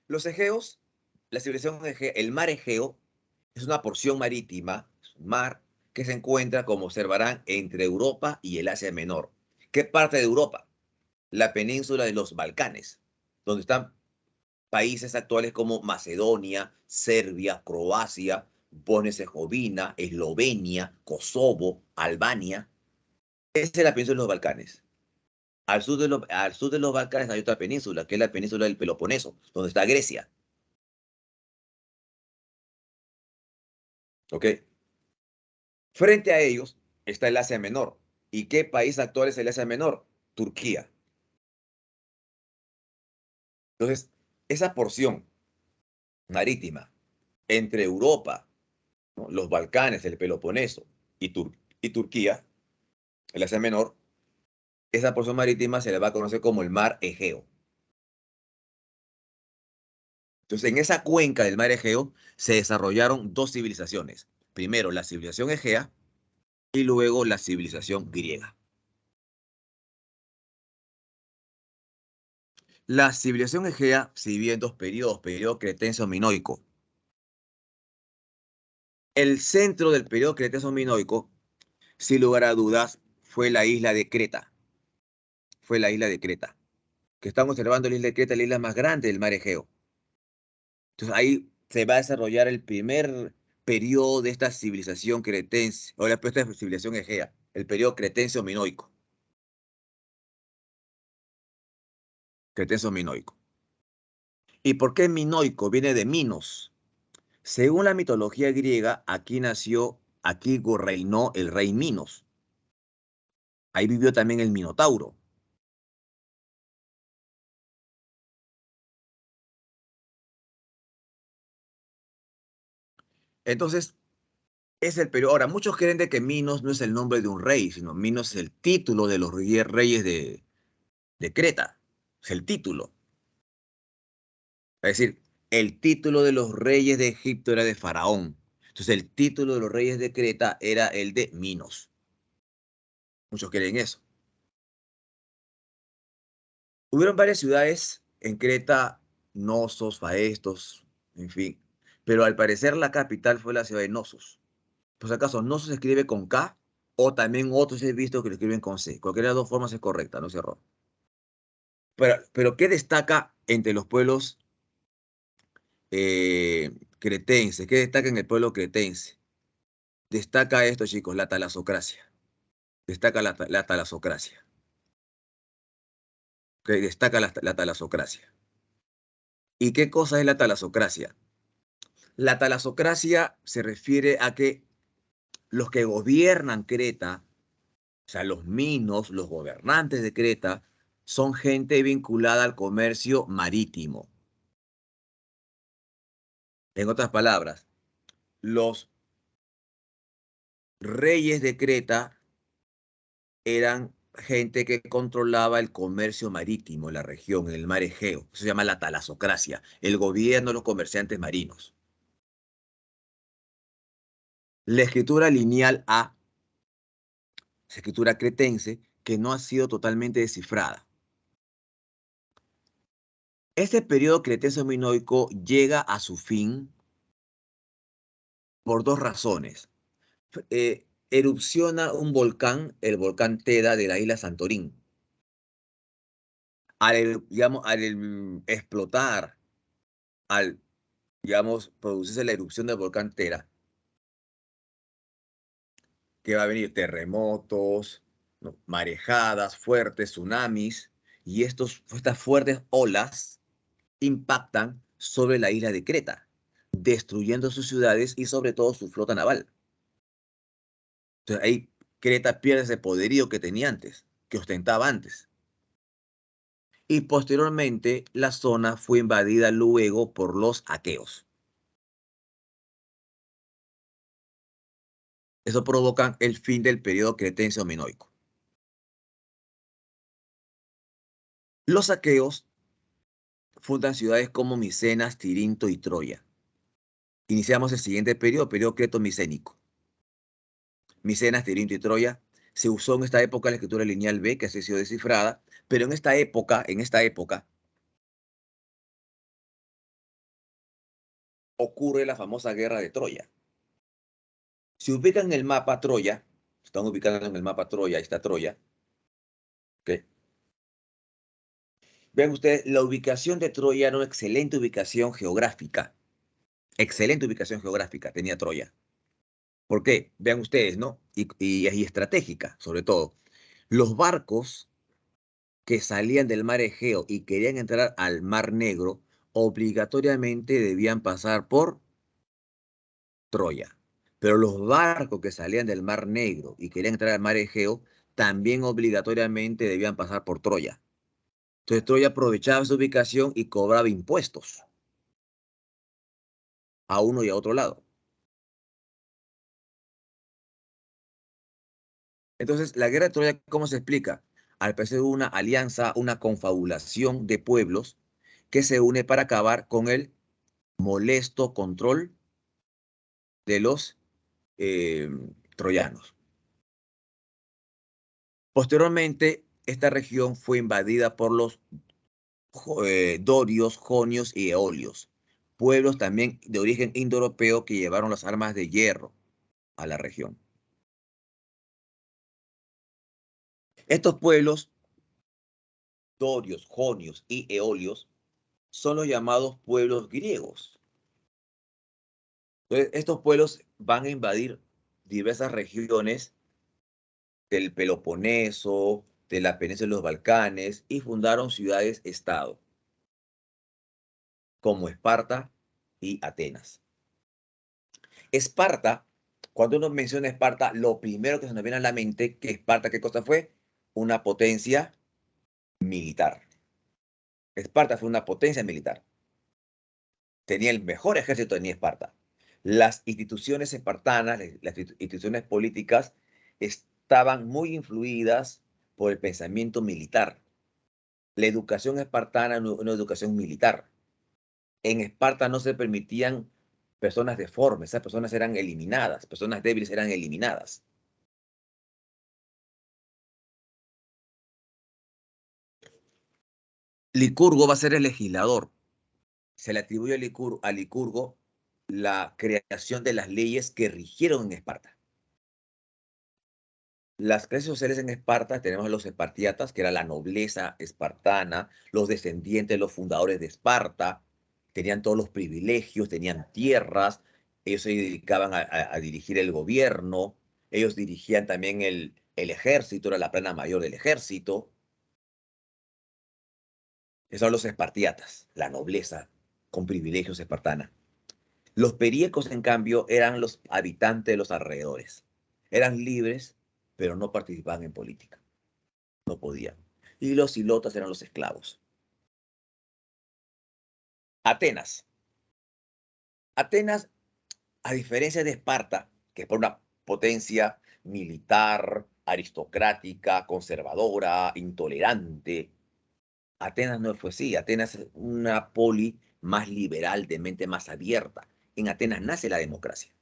Los egeos, la civilización egea, el mar Egeo es una porción marítima, es un mar que se encuentra, como observarán, entre Europa y el Asia Menor. ¿Qué parte de Europa? La península de los Balcanes, donde están países actuales como Macedonia, Serbia, Croacia, Bosnia-Herzegovina, Eslovenia, Kosovo, Albania. Esa es la península de los Balcanes. Al sur de los Balcanes hay otra península, que es la península del Peloponeso, donde está Grecia. ¿Ok? Frente a ellos está el Asia Menor. ¿Y qué país actual es el Asia Menor? Turquía. Entonces, esa porción marítima entre Europa, ¿no? Los Balcanes, el Peloponeso y Turquía, el Asia Menor, esa porción marítima se le va a conocer como el mar Egeo. Entonces, en esa cuenca del mar Egeo se desarrollaron dos civilizaciones. Primero, la civilización egea y luego la civilización griega. La civilización egea se divide en dos periodos, periodo cretense-minoico. El centro del periodo cretense-minoico, sin lugar a dudas, fue la isla de Creta. Fue la isla de Creta. Que están observando la isla de Creta, la isla más grande del mar Egeo. Entonces ahí se va a desarrollar el primer periodo de esta civilización cretense, o esta civilización egea, el periodo cretense-minoico. Cretense-minoico. ¿Y por qué minoico? Viene de Minos. Según la mitología griega, aquí reinó el rey Minos. Ahí vivió también el Minotauro. Entonces, es el periodo. Ahora, muchos creen de que Minos no es el nombre de un rey, sino Minos es el título de los reyes de Creta. Es el título. Es decir, el título de los reyes de Egipto era de Faraón. Entonces, el título de los reyes de Creta era el de Minos. Muchos creen eso. Hubieron varias ciudades en Creta, Nosos, Faestos, en fin. Pero al parecer la capital fue la ciudad de Nosos. Por si acaso, Nosos se escribe con K o también otros he visto que lo escriben con C. Cualquiera de las dos formas es correcta, no es error. Pero ¿qué destaca entre los pueblos cretense. ¿Qué destaca en el pueblo cretense? Destaca esto, chicos, la talasocracia. Destaca la talasocracia. Okay, destaca la talasocracia. ¿Y qué cosa es la talasocracia? La talasocracia se refiere a que los que gobiernan Creta, o sea, los minos, los gobernantes de Creta, son gente vinculada al comercio marítimo. En otras palabras, los reyes de Creta eran gente que controlaba el comercio marítimo en la región, en el mar Egeo. Eso se llama la talasocracia, el gobierno de los comerciantes marinos. La escritura lineal A, es escritura cretense, que no ha sido totalmente descifrada. Este periodo cretense-minoico llega a su fin por dos razones. Erupciona un volcán, el volcán Teda de la isla Santorín. Digamos, al explotar, al, digamos, producirse la erupción del volcán Tera, que va a venir terremotos, ¿no? Marejadas fuertes, tsunamis, y estas fuertes olas impactan sobre la isla de Creta, destruyendo sus ciudades y sobre todo su flota naval. Entonces ahí Creta pierde ese poderío que tenía antes, que ostentaba antes. Y posteriormente la zona fue invadida luego por los aqueos. Eso provoca el fin del periodo cretense-minoico. Los aqueos fundan ciudades como Micenas, Tirinto y Troya. Iniciamos el siguiente periodo creto-micénico. Micenas, Tirinto y Troya. Se usó en esta época la escritura lineal B, que ha sido descifrada, pero en esta época, ocurre la famosa guerra de Troya. Si ubican en el mapa Troya, están ubicando en el mapa Troya, ahí está Troya, ¿ok? Vean ustedes, la ubicación de Troya era una excelente ubicación geográfica. Excelente ubicación geográfica tenía Troya. ¿Por qué? Vean ustedes, ¿no? Y estratégica, sobre todo. Los barcos que salían del mar Egeo y querían entrar al mar Negro, obligatoriamente debían pasar por Troya. Pero los barcos que salían del mar Negro y querían entrar al mar Egeo, también obligatoriamente debían pasar por Troya. Entonces Troya aprovechaba su ubicación y cobraba impuestos a uno y a otro lado. Entonces, la guerra de Troya, ¿cómo se explica? Al parecer hubo una alianza, una confabulación de pueblos que se une para acabar con el molesto control de los eh, troyanos. Posteriormente, esta región fue invadida por los dorios, jonios y eolios, pueblos también de origen indoeuropeo que llevaron las armas de hierro a la región. Estos pueblos, dorios, jonios y eolios, son los llamados pueblos griegos. Entonces, estos pueblos van a invadir diversas regiones del Peloponeso, de la península de los Balcanes, y fundaron ciudades-estado, como Esparta y Atenas. Esparta, cuando uno menciona Esparta, lo primero que se nos viene a la mente que Esparta, ¿qué cosa fue? Una potencia militar. Esparta fue una potencia militar. Tenía el mejor ejército, tenía Esparta. Las instituciones espartanas, las instituciones políticas, estaban muy influidas por el pensamiento militar. La educación espartana era una educación militar. En Esparta no se permitían personas deformes, esas personas eran eliminadas, personas débiles eran eliminadas. Licurgo va a ser el legislador. Se le atribuye a Licurgo la creación de las leyes que rigieron en Esparta. Las clases sociales en Esparta tenemos a los espartiatas, que era la nobleza espartana, los descendientes de los fundadores de Esparta, tenían todos los privilegios, tenían tierras, ellos se dedicaban a dirigir el gobierno, ellos dirigían también el ejército, era la plana mayor del ejército. Esos son los espartiatas, la nobleza con privilegios espartana. Los períecos, en cambio, eran los habitantes de los alrededores. Eran libres, pero no participaban en política. No podían. Y los ilotas eran los esclavos. Atenas. Atenas, a diferencia de Esparta, que por una potencia militar, aristocrática, conservadora, intolerante, Atenas no fue así. Atenas es una poli más liberal, de mente más abierta. En Atenas nace la democracia.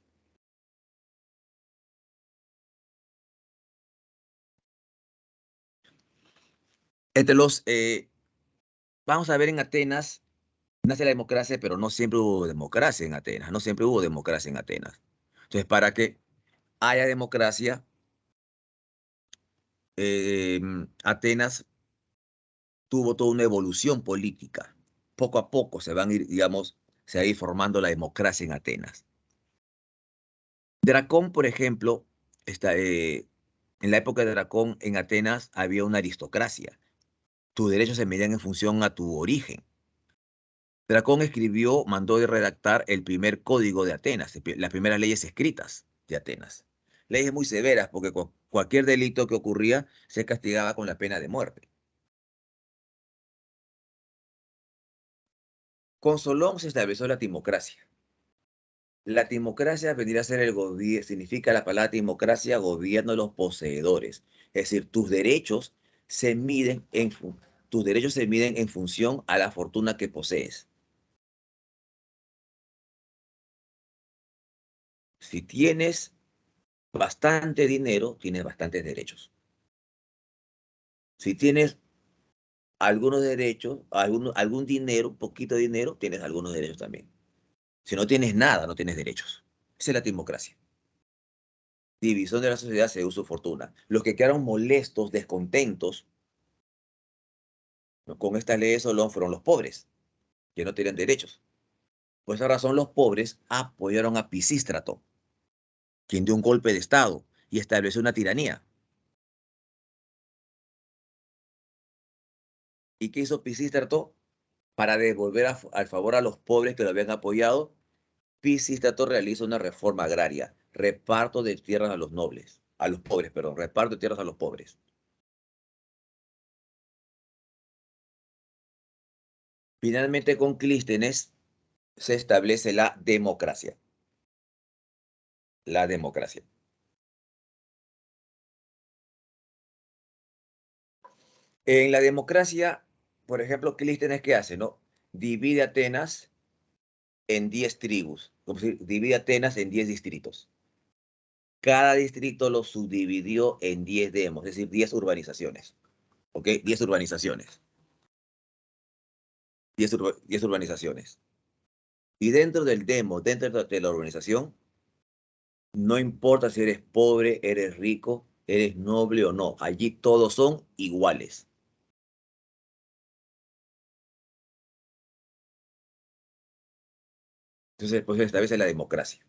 Entre los, vamos a ver, en Atenas nace la democracia, pero no siempre hubo democracia en Atenas. No siempre hubo democracia en Atenas. Entonces, para que haya democracia, Atenas tuvo toda una evolución política. Poco a poco se van a ir, digamos, se va a ir formando la democracia en Atenas. Dracón, por ejemplo, en la época de Dracón, en Atenas había una aristocracia. Tus derechos se medían en función a tu origen. Dracón escribió, mandó de redactar el primer código de Atenas, las primeras leyes escritas de Atenas. Leyes muy severas, porque cualquier delito que ocurría se castigaba con la pena de muerte. Con Solón se estableció la timocracia. La timocracia vendría a ser el gobierno, significa la palabra timocracia, gobierno de los poseedores. Es decir, tus derechos se miden en función a la fortuna que posees. Si tienes bastante dinero, tienes bastantes derechos. Si tienes algunos derechos, algún dinero, un poquito de dinero, tienes algunos derechos también. Si no tienes nada, no tienes derechos. Esa es la timocracia. División de la sociedad según su fortuna. Los que quedaron molestos, descontentos, ¿no?, con esta ley de Solón fueron los pobres, que no tenían derechos. Por esa razón, los pobres apoyaron a Pisístrato, quien dio un golpe de Estado y estableció una tiranía. ¿Y qué hizo Pisístrato? Para devolver al favor a los pobres que lo habían apoyado, Pisístrato realiza una reforma agraria, reparto de tierras a los nobles, a los pobres, perdón, reparto de tierras a los pobres. Finalmente, con Clístenes se establece la democracia. La democracia. En la democracia, por ejemplo, Clístenes, ¿qué hace, no? Divide Atenas en 10 tribus, como si divide Atenas en 10 distritos. Cada distrito lo subdividió en 10 demos, es decir, 10 urbanizaciones. ¿Ok? 10 urbanizaciones. 10 urbanizaciones. Y dentro del demo, dentro de la urbanización, no importa si eres pobre, eres rico, eres noble o no, allí todos son iguales. Entonces, pues se establece la democracia.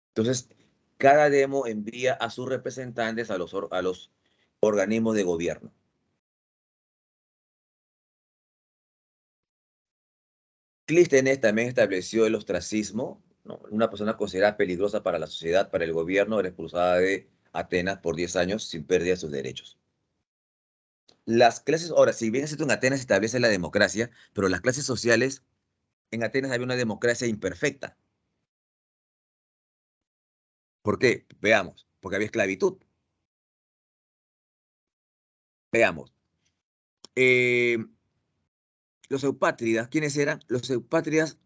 Entonces, cada demo envía a sus representantes a los organismos de gobierno. Clístenes también estableció el ostracismo, ¿no? Una persona considerada peligrosa para la sociedad, para el gobierno, era expulsada de Atenas por 10 años sin pérdida de sus derechos. Las clases, ahora, si bien es cierto, en Atenas se establece la democracia, pero las clases sociales, en Atenas había una democracia imperfecta. ¿Por qué? Veamos, porque había esclavitud. Veamos. Eh, los eupátridas, ¿quiénes eran? Los eupátridas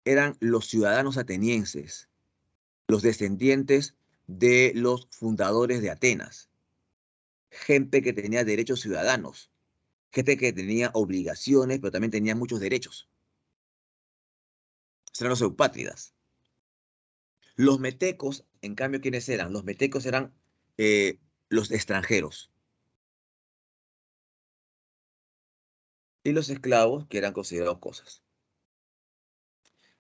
eran los ciudadanos atenienses, los descendientes de los fundadores de Atenas, gente que tenía derechos ciudadanos, gente que tenía obligaciones, pero también tenía muchos derechos. Esos eran los eupátridas. Los metecos, en cambio, ¿quiénes eran? Los metecos eran los extranjeros. y los esclavos, que eran considerados cosas.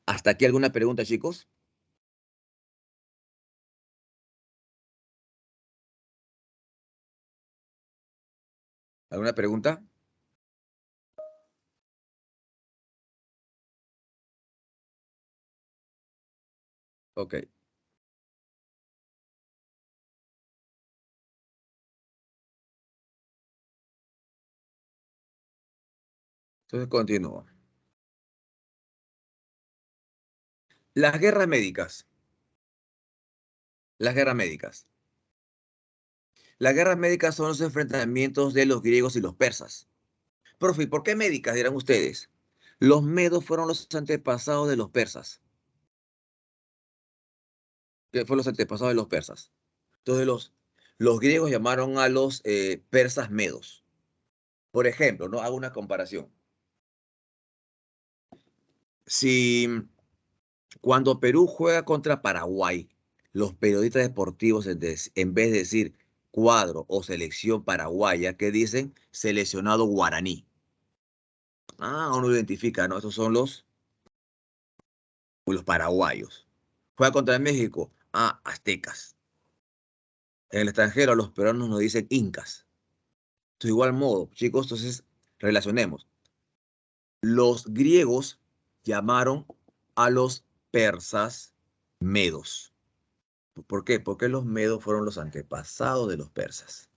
¿Hasta aquí alguna pregunta, chicos? ¿Alguna pregunta? Ok. Entonces continúo. Las guerras médicas. Las guerras médicas. Las guerras médicas son los enfrentamientos de los griegos y los persas. Profe, ¿por qué médicas, dirán ustedes? Los medos fueron los antepasados de los persas. ¿Qué fueron los antepasados de los persas? Entonces los griegos llamaron a los persas medos. Por ejemplo, ¿no? Hago una comparación. Si cuando Perú juega contra Paraguay, los periodistas deportivos, en vez de decir cuadro o selección paraguaya, ¿qué dicen? Seleccionado guaraní. Ah, uno identifica, ¿no? Esos son los paraguayos. Juega contra México. Ah, aztecas. En el extranjero, los peruanos nos dicen incas. De igual modo, chicos, entonces relacionemos. Los griegos llamaron a los persas medos. ¿Por qué? Porque los medos fueron los antepasados de los persas.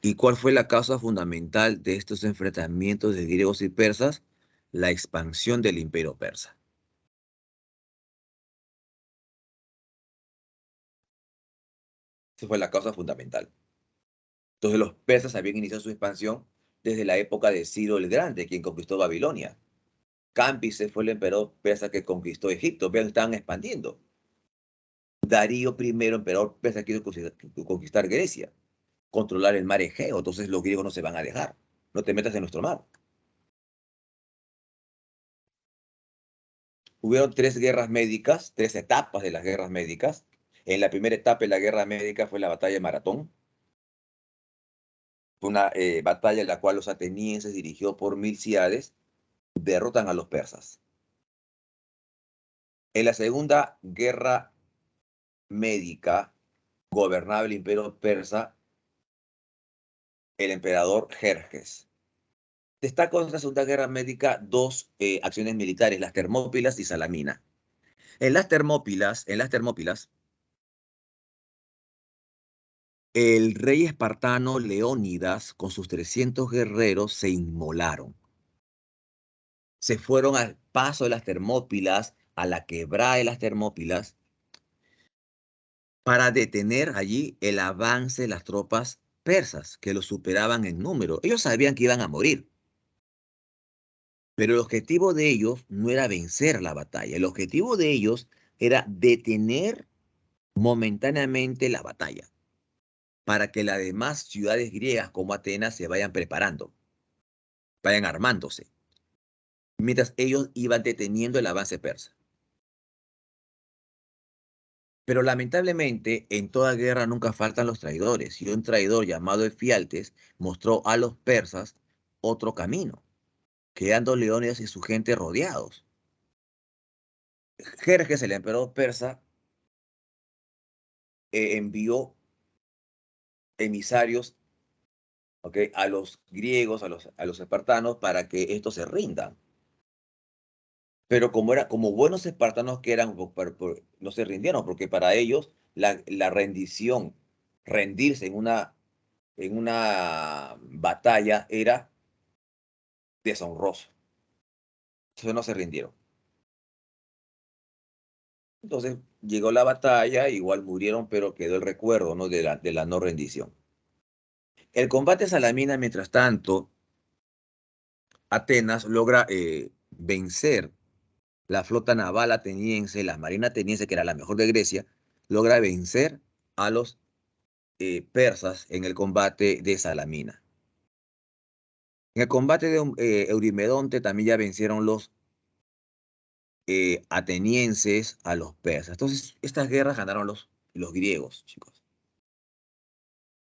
¿Y cuál fue la causa fundamental de estos enfrentamientos de griegos y persas? La expansión del imperio persa. Esa fue la causa fundamental. Entonces los persas habían iniciado su expansión desde la época de Ciro el Grande, quien conquistó Babilonia. Cámbises fue el emperador persa que conquistó Egipto. Vean, estaban expandiendo. Darío I, emperador persa, quiso conquistar Grecia, controlar el mar Egeo. Entonces los griegos no se van a dejar. No te metas en nuestro mar. Hubieron tres guerras médicas, tres etapas de las guerras médicas. En la primera etapa de la guerra médica fue la batalla de Maratón. Fue una batalla en la cual los atenienses, dirigidos por Milcíades, derrotan a los persas. En la segunda guerra médica, gobernaba el imperio persa el emperador Jerjes. Destacó en la Segunda Guerra Médica dos acciones militares, las Termópilas y Salamina. En las Termópilas, el rey espartano Leónidas con sus 300 guerreros se inmolaron. Se fueron al paso de las Termópilas, a la quebrada de las Termópilas, para detener allí el avance de las tropas persas, que los superaban en número. Ellos sabían que iban a morir. Pero el objetivo de ellos no era vencer la batalla, el objetivo de ellos era detener momentáneamente la batalla, para que las demás ciudades griegas como Atenas se vayan preparando, vayan armándose, mientras ellos iban deteniendo el avance persa. Pero lamentablemente en toda guerra nunca faltan los traidores, y un traidor llamado Efialtes mostró a los persas otro camino, quedando Leónidas y su gente rodeados. Jerjes, el emperador persa, envió emisarios, ¿ok?, a los griegos, a los espartanos, para que estos se rindan. Pero como buenos espartanos que eran, no se rindieron, porque para ellos la rendición, rendirse en una batalla era deshonroso. Entonces no se rindieron. Entonces llegó la batalla, igual murieron, pero quedó el recuerdo, ¿no?, de la no rendición. El combate a Salamina, mientras tanto, Atenas logra vencer la flota naval ateniense, la marina ateniense, que era la mejor de Grecia, logra vencer a los persas en el combate de Salamina. En el combate de Eurimedonte también ya vencieron los atenienses a los persas. Entonces, estas guerras ganaron los griegos, chicos.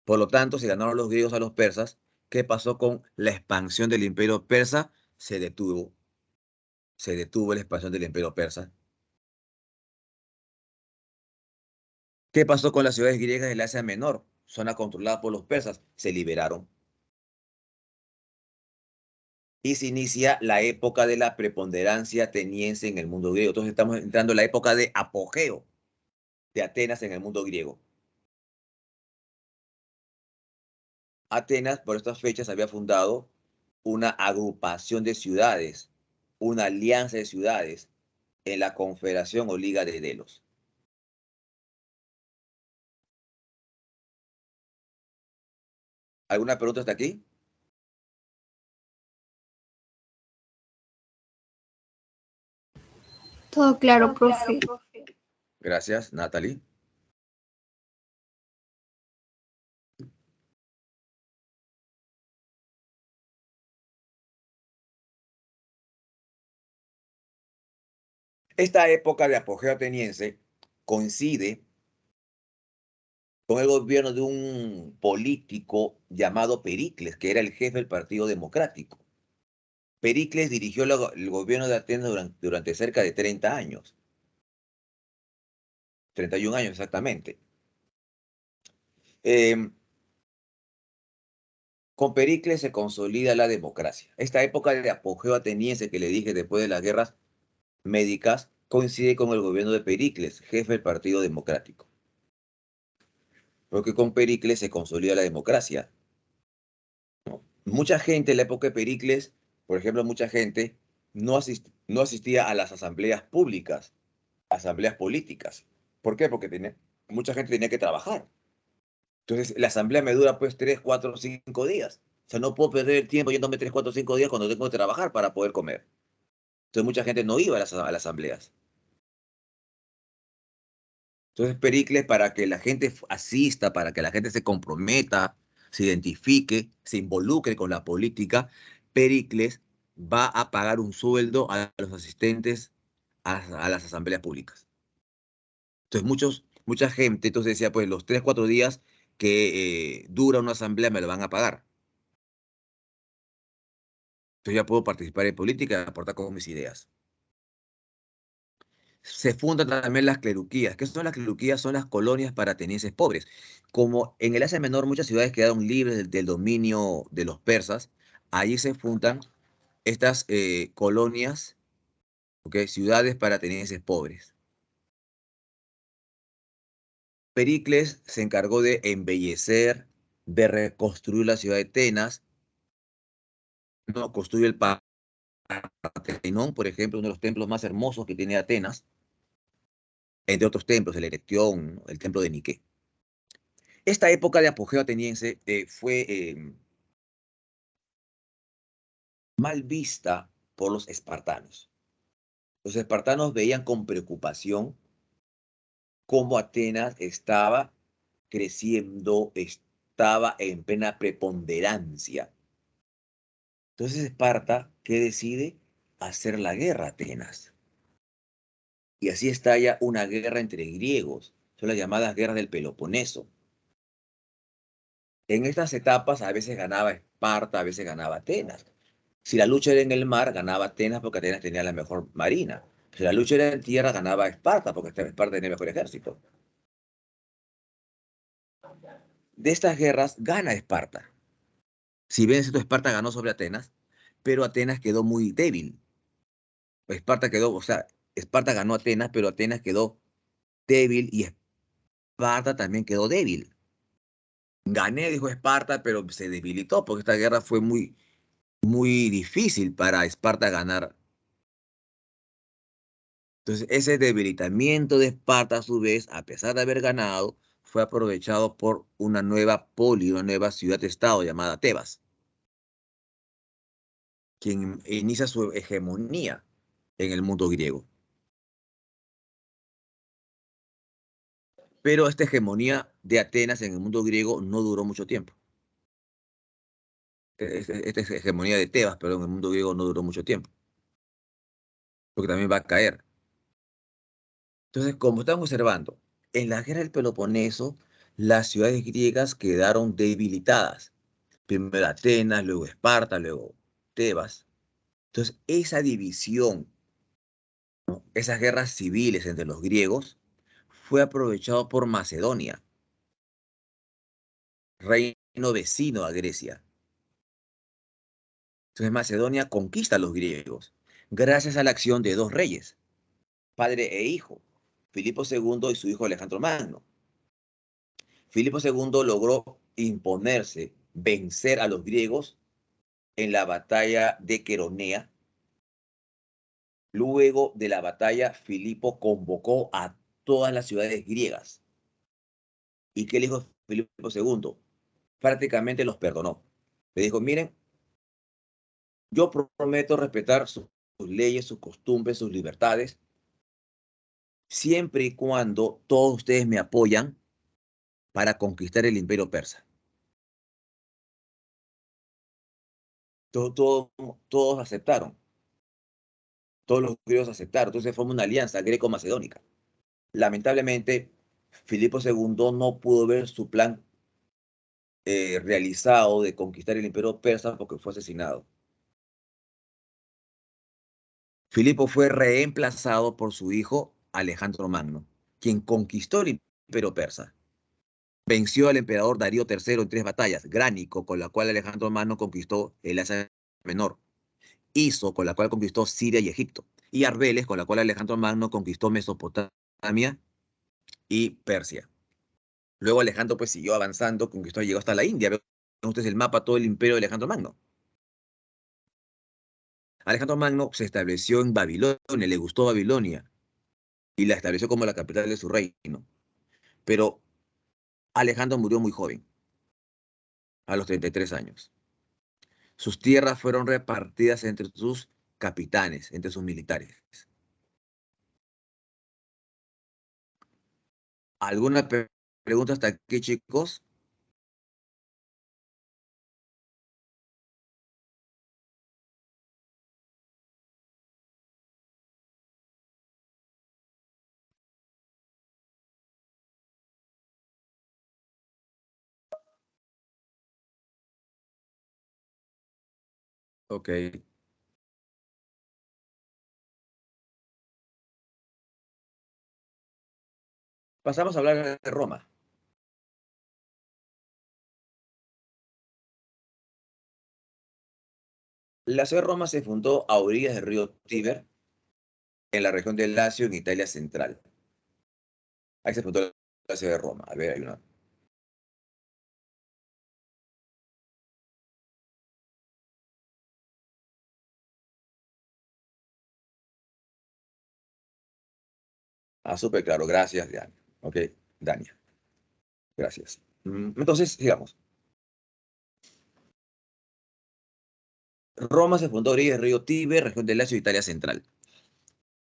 Por lo tanto, si ganaron los griegos a los persas, ¿Qué pasó con la expansión del imperio persa? Se detuvo la expansión del imperio persa. ¿Qué pasó con las ciudades griegas del Asia Menor? Zona controlada por los persas, se liberaron. Y se inicia la época de la preponderancia ateniense en el mundo griego. Entonces estamos entrando en la época de apogeo de Atenas en el mundo griego. Atenas, por estas fechas, había fundado una agrupación de ciudades, una alianza de ciudades en la Confederación o Liga de Delos. ¿Alguna pregunta hasta aquí? Todo claro, profe. Gracias, Natalie. Esta época de apogeo ateniense coincide con el gobierno de un político llamado Pericles, que era el jefe del Partido Democrático. Pericles dirigió el gobierno de Atenas durante cerca de 30 años, 31 años exactamente. Con Pericles se consolida la democracia. Esta época de apogeo ateniense que le dije después de las guerras médicas coincide con el gobierno de Pericles, jefe del Partido Democrático. Porque con Pericles se consolida la democracia. Mucha gente en la época de Pericles, por ejemplo, mucha gente no asistía a las asambleas públicas, asambleas políticas. ¿Por qué? Porque mucha gente tenía que trabajar. Entonces, la asamblea me dura pues 3, 4, 5 días. O sea, no puedo perder el tiempo yéndome 3, 4, 5 días cuando tengo que trabajar para poder comer. Entonces, mucha gente no iba a las asambleas. Entonces, Pericles, para que la gente asista, para que la gente se comprometa, se identifique, se involucre con la política, Pericles va a pagar un sueldo a los asistentes a las asambleas públicas. Entonces, mucha gente entonces decía, pues los 3, 4 días que dura una asamblea me lo van a pagar. Entonces ya puedo participar en política y aportar con mis ideas. Se fundan también las cleruquías. ¿Qué son las cleruquías? Son las colonias para atenienses pobres. Como en el Asia Menor muchas ciudades quedaron libres del dominio de los persas, ahí se fundan estas colonias, ¿ok? Ciudades para atenienses pobres. Pericles se encargó de embellecer, de reconstruir la ciudad de Atenas, ¿no? Construyó el Partenón, por ejemplo, uno de los templos más hermosos que tiene Atenas, entre otros templos, el Erectión, ¿no? El templo de Niké. Esta época de apogeo ateniense fue mal vista por los espartanos. Los espartanos veían con preocupación cómo Atenas estaba creciendo, estaba en plena preponderancia. Entonces Esparta, ¿qué decide? Hacer la guerra a Atenas. Y así estalla una guerra entre griegos, son las llamadas guerras del Peloponeso. En estas etapas a veces ganaba Esparta, a veces ganaba Atenas. Si la lucha era en el mar, ganaba Atenas porque Atenas tenía la mejor marina. Si la lucha era en tierra, ganaba Esparta porque Esparta tenía el mejor ejército. De estas guerras gana Esparta. Si bien es cierto, Esparta ganó sobre Atenas, pero Atenas quedó muy débil. Esparta quedó, o sea, Esparta ganó a Atenas, pero Atenas quedó débil y Esparta también quedó débil. Gané, dijo Esparta, pero se debilitó porque esta guerra fue muy difícil para Esparta ganar. Entonces, ese debilitamiento de Esparta, a su vez, a pesar de haber ganado, fue aprovechado por una nueva una nueva ciudad-estado llamada Tebas, quien inicia su hegemonía en el mundo griego. Pero esta hegemonía de Atenas en el mundo griego no duró mucho tiempo. Esta hegemonía de Tebas, perdón, en el mundo griego no duró mucho tiempo, porque también va a caer. Entonces, como estamos observando, en la guerra del Peloponeso, las ciudades griegas quedaron debilitadas. Primero Atenas, luego Esparta, luego Tebas. Entonces, esa división, ¿no? Esas guerras civiles entre los griegos, fue aprovechado por Macedonia, reino vecino a Grecia. Entonces, Macedonia conquista a los griegos, gracias a la acción de dos reyes, padre e hijo, Filipo II y su hijo Alejandro Magno. Filipo II logró imponerse, vencer a los griegos en la batalla de Queronea. Luego de la batalla, Filipo convocó a todas las ciudades griegas. ¿Y qué le dijo Filipo II? Prácticamente los perdonó. Le dijo, miren, yo prometo respetar sus leyes, sus costumbres, sus libertades, siempre y cuando todos ustedes me apoyan para conquistar el imperio persa. Todos aceptaron, todos los griegos aceptaron, entonces formó una alianza greco-macedónica. Lamentablemente, Filipo II no pudo ver su plan realizado de conquistar el imperio persa porque fue asesinado. Filipo fue reemplazado por su hijo Alejandro Magno, quien conquistó el imperio persa. Venció al emperador Darío III en 3 batallas: Gránico, con la cual Alejandro Magno conquistó el Asia Menor; Iso, con la cual conquistó Siria y Egipto; y Arbeles, con la cual Alejandro Magno conquistó Mesopotamia y Persia. Luego Alejandro pues siguió avanzando, conquistó y llegó hasta la India. Ven ustedes el mapa, todo el imperio de Alejandro Magno. Alejandro Magno se estableció en Babilonia, le gustó Babilonia y la estableció como la capital de su reino. Pero Alejandro murió muy joven, a los 33 años. Sus tierras fueron repartidas entre sus capitanes, entre sus militares. ¿Alguna pregunta hasta aquí, chicos? Ok. Pasamos a hablar de Roma. La ciudad de Roma se fundó a orillas del río Tíber, en la región del Lacio, en Italia central. Ahí se fundó la ciudad de Roma. A ver, hay una. Ah, súper claro. Gracias, Dani. Ok, Dania. Gracias. Entonces, sigamos. Roma se fundó a orillas del río Tíber, región del Lacio, Italia central.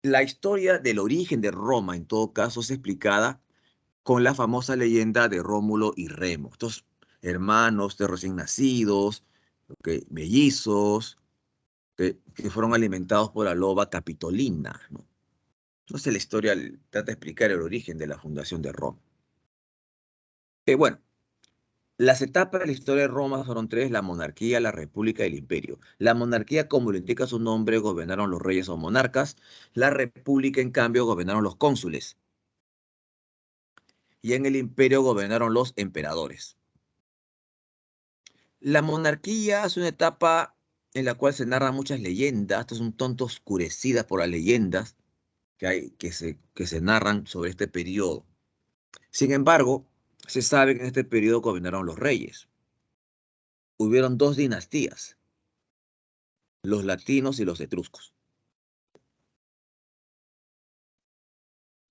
La historia del origen de Roma, en todo caso, es explicada con la famosa leyenda de Rómulo y Remo, estos hermanos de recién nacidos, mellizos, que fueron alimentados por la loba Capitolina, ¿no? Entonces la historia trata de explicar el origen de la fundación de Roma. Bueno, las etapas de la historia de Roma fueron tres: la monarquía, la república y el imperio. La monarquía, como lo indica su nombre, gobernaron los reyes o monarcas. La república, en cambio, gobernaron los cónsules. Y en el imperio gobernaron los emperadores. La monarquía es una etapa en la cual se narran muchas leyendas. Estas son un tanto oscurecidas por las leyendas que se narran sobre este periodo. Sin embargo, se sabe que en este periodo gobernaron los reyes. Hubieron dos dinastías: los latinos y los etruscos.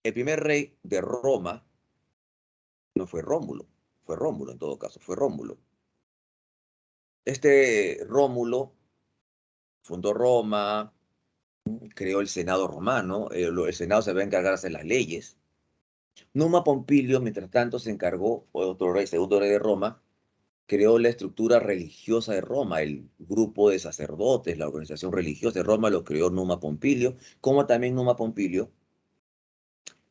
El primer rey de Roma no fue Rómulo en todo caso, fue Rómulo. Este Rómulo fundó Roma, creó el Senado romano. El Senado se va a encargar de hacer las leyes. Numa Pompilio, mientras tanto, se encargó, fue otro rey, segundo rey de Roma, creó la estructura religiosa de Roma, el grupo de sacerdotes, la organización religiosa de Roma lo creó Numa Pompilio, como también Numa Pompilio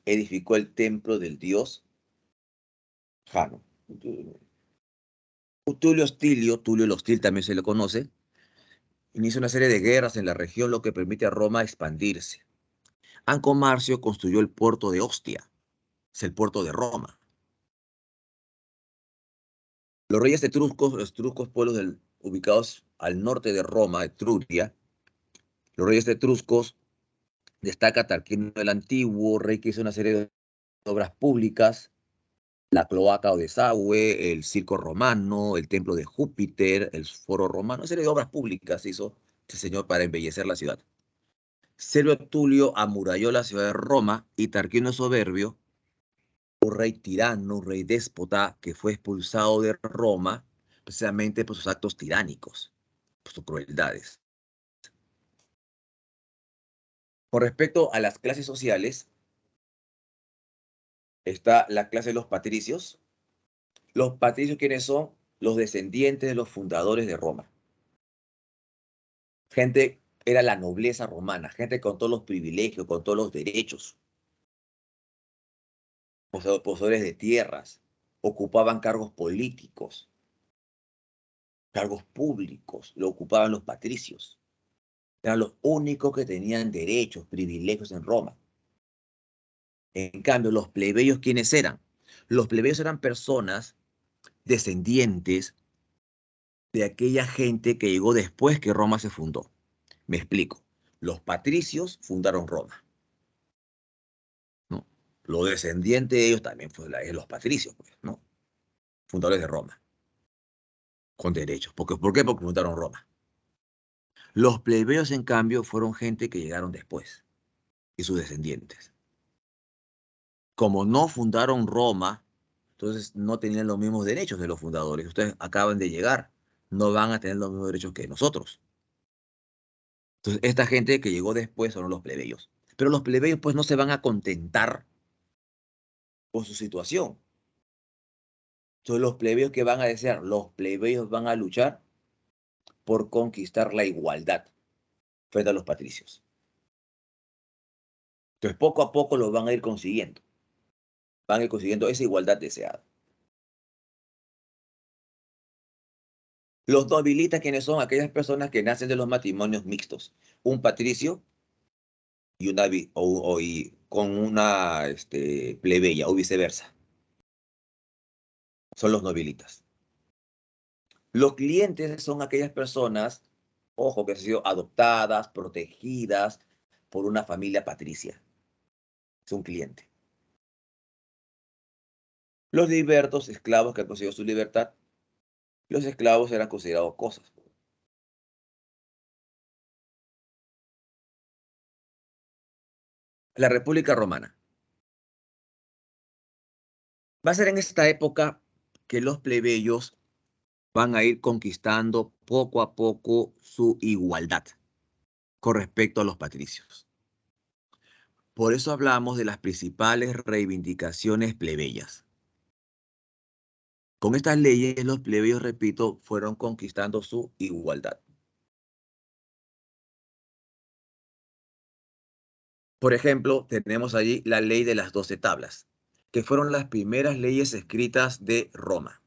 edificó el templo del dios Jano. Tulio el Hostil también se le conoce, inicia una serie de guerras en la región, lo que permite a Roma expandirse. Anco Marcio construyó el puerto de Ostia, es el puerto de Roma. Los reyes etruscos, los etruscos pueblos ubicados al norte de Roma, Etruria, los reyes etruscos destaca Tarquinio el Antiguo, rey que hizo una serie de obras públicas, la cloaca o desagüe, el circo romano, el templo de Júpiter, el foro romano, una serie de obras públicas hizo este señor para embellecer la ciudad. Servio Tulio amuralló la ciudad de Roma y Tarquinio Soberbio, un rey tirano, un rey déspota que fue expulsado de Roma precisamente por sus actos tiránicos, por sus crueldades. Con respecto a las clases sociales, está la clase de los patricios. Los patricios, ¿quiénes son? Los descendientes de los fundadores de Roma. Gente, era la nobleza romana, gente con todos los privilegios, con todos los derechos, poseedores de tierras, ocupaban cargos políticos, cargos públicos, lo ocupaban los patricios. Eran los únicos que tenían derechos, privilegios en Roma. En cambio, los plebeyos, ¿quiénes eran? Los plebeyos eran personas descendientes de aquella gente que llegó después que Roma se fundó. Me explico. Los patricios fundaron Roma, ¿no? Los descendientes de ellos también fueron los patricios, pues, ¿no? Fundadores de Roma, con derechos. ¿Por qué? Porque fundaron Roma. Los plebeyos, en cambio, fueron gente que llegaron después y sus descendientes. Como no fundaron Roma, entonces no tenían los mismos derechos de los fundadores. Ustedes acaban de llegar, no van a tener los mismos derechos que nosotros. Entonces, esta gente que llegó después son los plebeyos. Pero los plebeyos pues no se van a contentar con su situación. Entonces, los plebeyos que van a desear, los plebeyos van a luchar por conquistar la igualdad frente a los patricios. Entonces, poco a poco lo van a ir consiguiendo. Van a ir consiguiendo esa igualdad deseada. Los nobilitas, ¿quiénes son? Aquellas personas que nacen de los matrimonios mixtos. Un patricio y una y con una plebeya o viceversa. Son los nobilitas. Los clientes son aquellas personas, ojo, que han sido adoptadas, protegidas por una familia patricia. Es un cliente. Los libertos, esclavos que han conseguido su libertad, los esclavos eran considerados cosas. La República Romana. Va a ser en esta época que los plebeyos van a ir conquistando poco a poco su igualdad con respecto a los patricios. Por eso hablamos de las principales reivindicaciones plebeyas. Con estas leyes, los plebeyos, repito, fueron conquistando su igualdad. Por ejemplo, tenemos allí la ley de las 12 tablas, que fueron las primeras leyes escritas de Roma.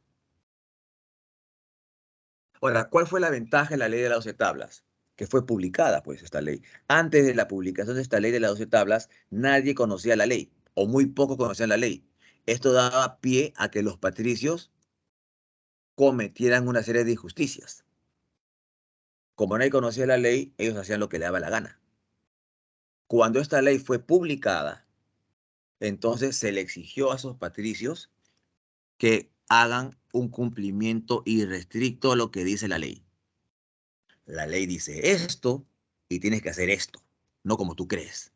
Ahora, ¿cuál fue la ventaja de la ley de las 12 tablas? Que fue publicada, pues, esta ley. Antes de la publicación de esta ley de las 12 tablas, nadie conocía la ley, o muy poco conocían la ley. Esto daba pie a que los patricios cometieran una serie de injusticias. Como nadie conocía la ley, ellos hacían lo que le daba la gana. Cuando esta ley fue publicada, entonces se le exigió a esos patricios que hagan un cumplimiento irrestricto a lo que dice la ley. La ley dice esto y tienes que hacer esto, no como tú crees.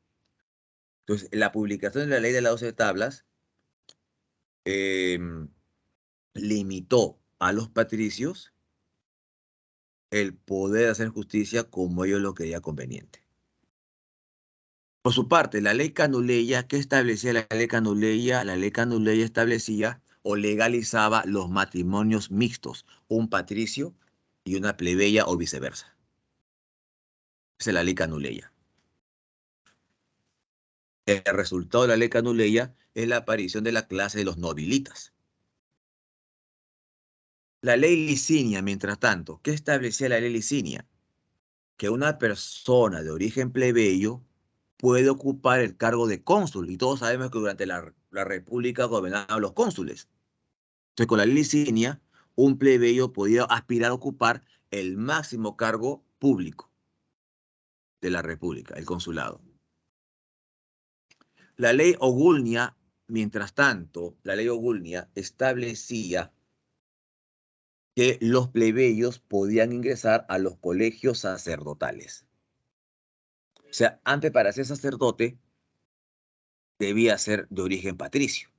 Entonces, la publicación de la ley de las 12 tablas limitó a los patricios el poder hacer justicia como ellos lo creían conveniente. Por su parte, la ley Canuleya, ¿qué establecía la ley Canuleya? La ley Canuleya establecía o legalizaba los matrimonios mixtos, un patricio y una plebeya o viceversa. Esa es la ley Canuleya. El resultado de la ley Canuleya es la aparición de la clase de los nobilitas. La ley Licinia, mientras tanto, ¿qué establecía la ley Licinia? Que una persona de origen plebeyo puede ocupar el cargo de cónsul, y todos sabemos que durante la República gobernaban los cónsules. Entonces, con la ley Licinia, un plebeyo podía aspirar a ocupar el máximo cargo público de la República, el consulado. La ley Ogulnia, mientras tanto, la ley Ogulnia establecía que los plebeyos podían ingresar a los colegios sacerdotales. O sea, antes para ser sacerdote debía ser de origen patricio.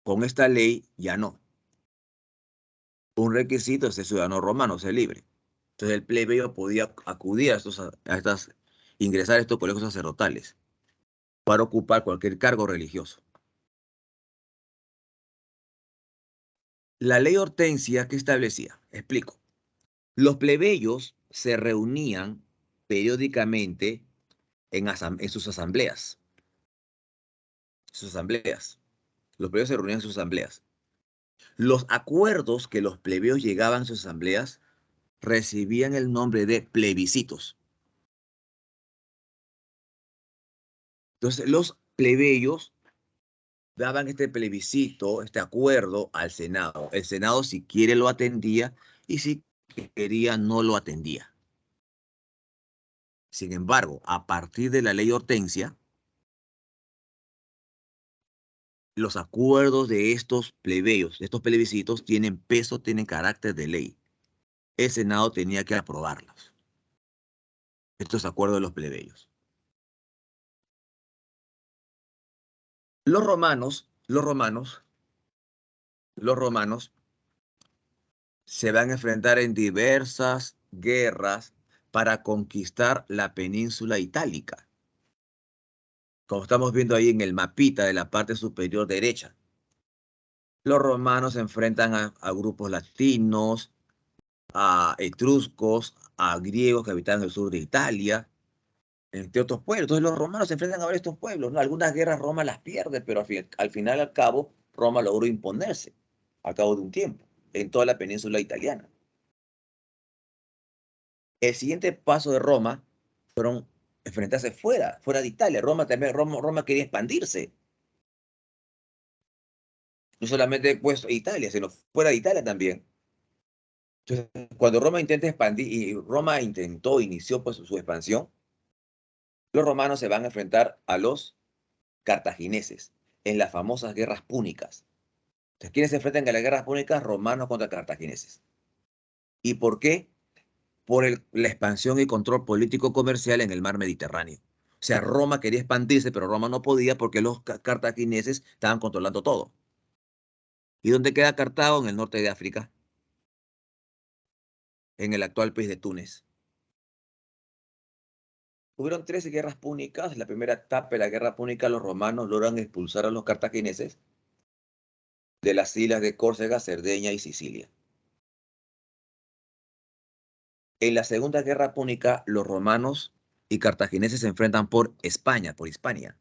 Con esta ley ya no. Un requisito es ser ciudadano romano, ser libre. Entonces el plebeyo podía acudir ingresar a estos colegios sacerdotales para ocupar cualquier cargo religioso. La ley Hortensia, ¿qué establecía? Explico. Los plebeyos se reunían periódicamente en sus asambleas. Sus asambleas. Los plebeyos se reunían en sus asambleas. Los acuerdos que los plebeyos llegaban a sus asambleas recibían el nombre de plebiscitos. Entonces, los plebeyos daban este plebiscito, este acuerdo al Senado. El Senado, si quiere, lo atendía y si quería, no lo atendía. Sin embargo, a partir de la ley Hortensia, los acuerdos de estos plebeyos, de estos plebiscitos, tienen peso, tienen carácter de ley. El Senado tenía que aprobarlos. Estos acuerdos de los plebeyos. Los romanos se van a enfrentar en diversas guerras para conquistar la península itálica. Como estamos viendo ahí en el mapita de la parte superior derecha. Los romanos se enfrentan a grupos latinos, a etruscos, a griegos que habitaban el sur de Italia, entre otros pueblos. Entonces los romanos se enfrentan a estos pueblos, ¿no? Algunas guerras Roma las pierde, pero al final, al cabo, Roma logró imponerse al cabo de un tiempo en toda la península italiana. El siguiente paso de Roma fueron enfrentarse fuera de Italia. Roma quería expandirse. No solamente pues Italia, sino fuera de Italia también. Entonces, cuando Roma intenta expandir, y Roma inició pues su expansión, los romanos se van a enfrentar a los cartagineses en las famosas guerras púnicas. Entonces, ¿quiénes se enfrentan en las guerras púnicas? Romanos contra cartagineses. ¿Y por qué? Por la expansión y control político comercial en el mar Mediterráneo. O sea, Roma quería expandirse, pero Roma no podía porque los cartagineses estaban controlando todo. ¿Y dónde queda Cartago? En el norte de África, en el actual país de Túnez. Hubieron 13 guerras púnicas. La primera etapa de la guerra púnica, los romanos logran expulsar a los cartagineses de las islas de Córcega, Cerdeña y Sicilia. En la segunda guerra púnica, los romanos y cartagineses se enfrentan por España, por Hispania.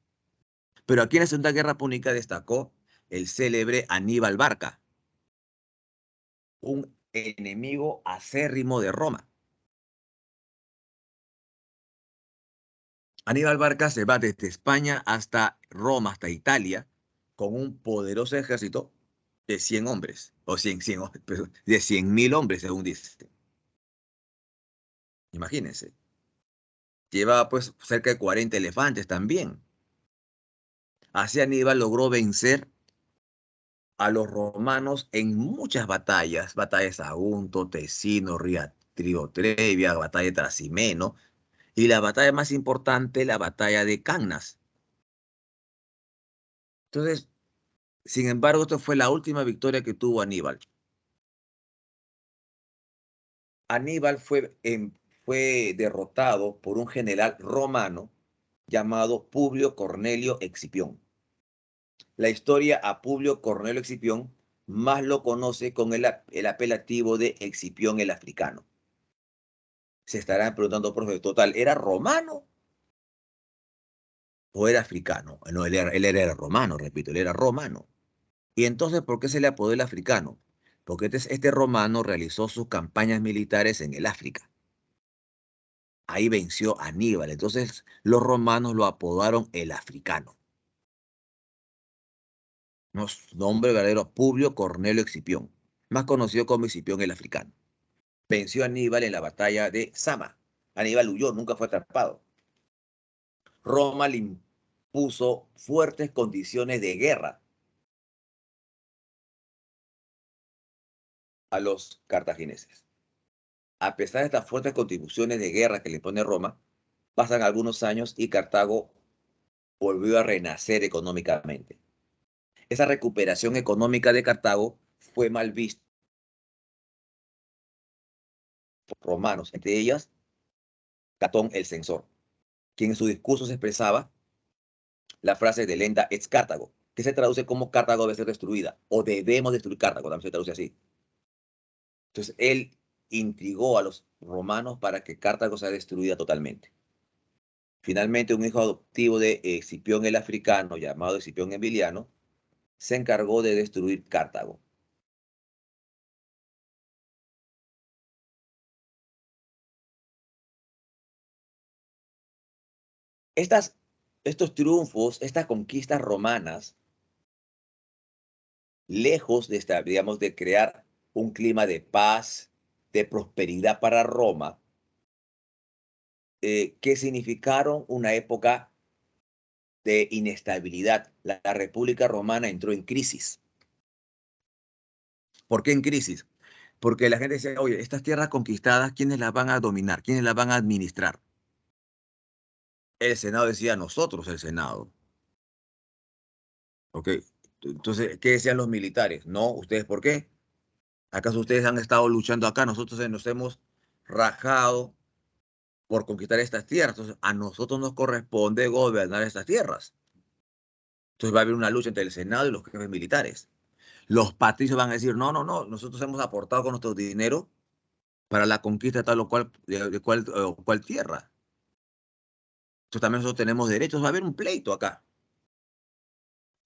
Pero aquí en la segunda guerra púnica destacó el célebre Aníbal Barca, un enemigo acérrimo de Roma. Aníbal Barca se va desde España hasta Roma, hasta Italia, con un poderoso ejército de 100 hombres, o 100, de 100.000 hombres, según dice. Imagínense. Lleva pues cerca de 40 elefantes también. Así Aníbal logró vencer a los romanos en muchas batallas, batallas de Sagunto, Tesino, Río Trevia, batalla de Trasimeno, y la batalla más importante, la batalla de Cannas. Entonces, sin embargo, esta fue la última victoria que tuvo Aníbal. Aníbal fue derrotado por un general romano llamado Publio Cornelio Escipión. La historia a Publio Cornelio Escipión más lo conoce con el apelativo de Escipión el Africano. Se estarán preguntando, profe, total, ¿era romano o era africano? No, él era romano, repito, él era romano. Y entonces, ¿por qué se le apodó el africano? porque este romano realizó sus campañas militares en el África. Ahí venció a Aníbal. Entonces los romanos lo apodaron el africano. Nombre verdadero, Publio Cornelio Escipión, más conocido como Escipión el africano. Venció a Aníbal en la batalla de Sama. Aníbal huyó, nunca fue atrapado. Roma le impuso fuertes condiciones de guerra a los cartagineses. A pesar de estas fuertes contribuciones de guerra que le pone Roma, pasan algunos años y Cartago volvió a renacer económicamente. Esa recuperación económica de Cartago fue mal vista por romanos, entre ellas Catón el censor, quien en su discurso se expresaba la frase de Lenda ex Cartago, que se traduce como Cartago debe ser destruida, o debemos destruir Cartago, también se traduce así. Entonces, él intrigó a los romanos para que Cartago sea destruida totalmente. Finalmente, un hijo adoptivo de Escipión el africano, llamado Escipión Emiliano, se encargó de destruir Cartago. Estos triunfos, estas conquistas romanas, lejos de, digamos, de crear un clima de paz, de prosperidad para Roma, que significaron una época de inestabilidad. La República Romana entró en crisis. ¿Por qué en crisis? Porque la gente decía, oye, estas tierras conquistadas, ¿quiénes las van a dominar? ¿Quiénes las van a administrar? El Senado decía, nosotros, el Senado. ¿Ok? Entonces, ¿qué decían los militares? No, ¿ustedes por qué? ¿Acaso ustedes han estado luchando acá? Nosotros nos hemos rajado por conquistar estas tierras. Entonces, a nosotros nos corresponde gobernar estas tierras. Entonces va a haber una lucha entre el Senado y los jefes militares. Los patricios van a decir, no, no, no, nosotros hemos aportado con nuestro dinero para la conquista de tal o cual, cual tierra. Entonces también nosotros tenemos derechos. Va a haber un pleito acá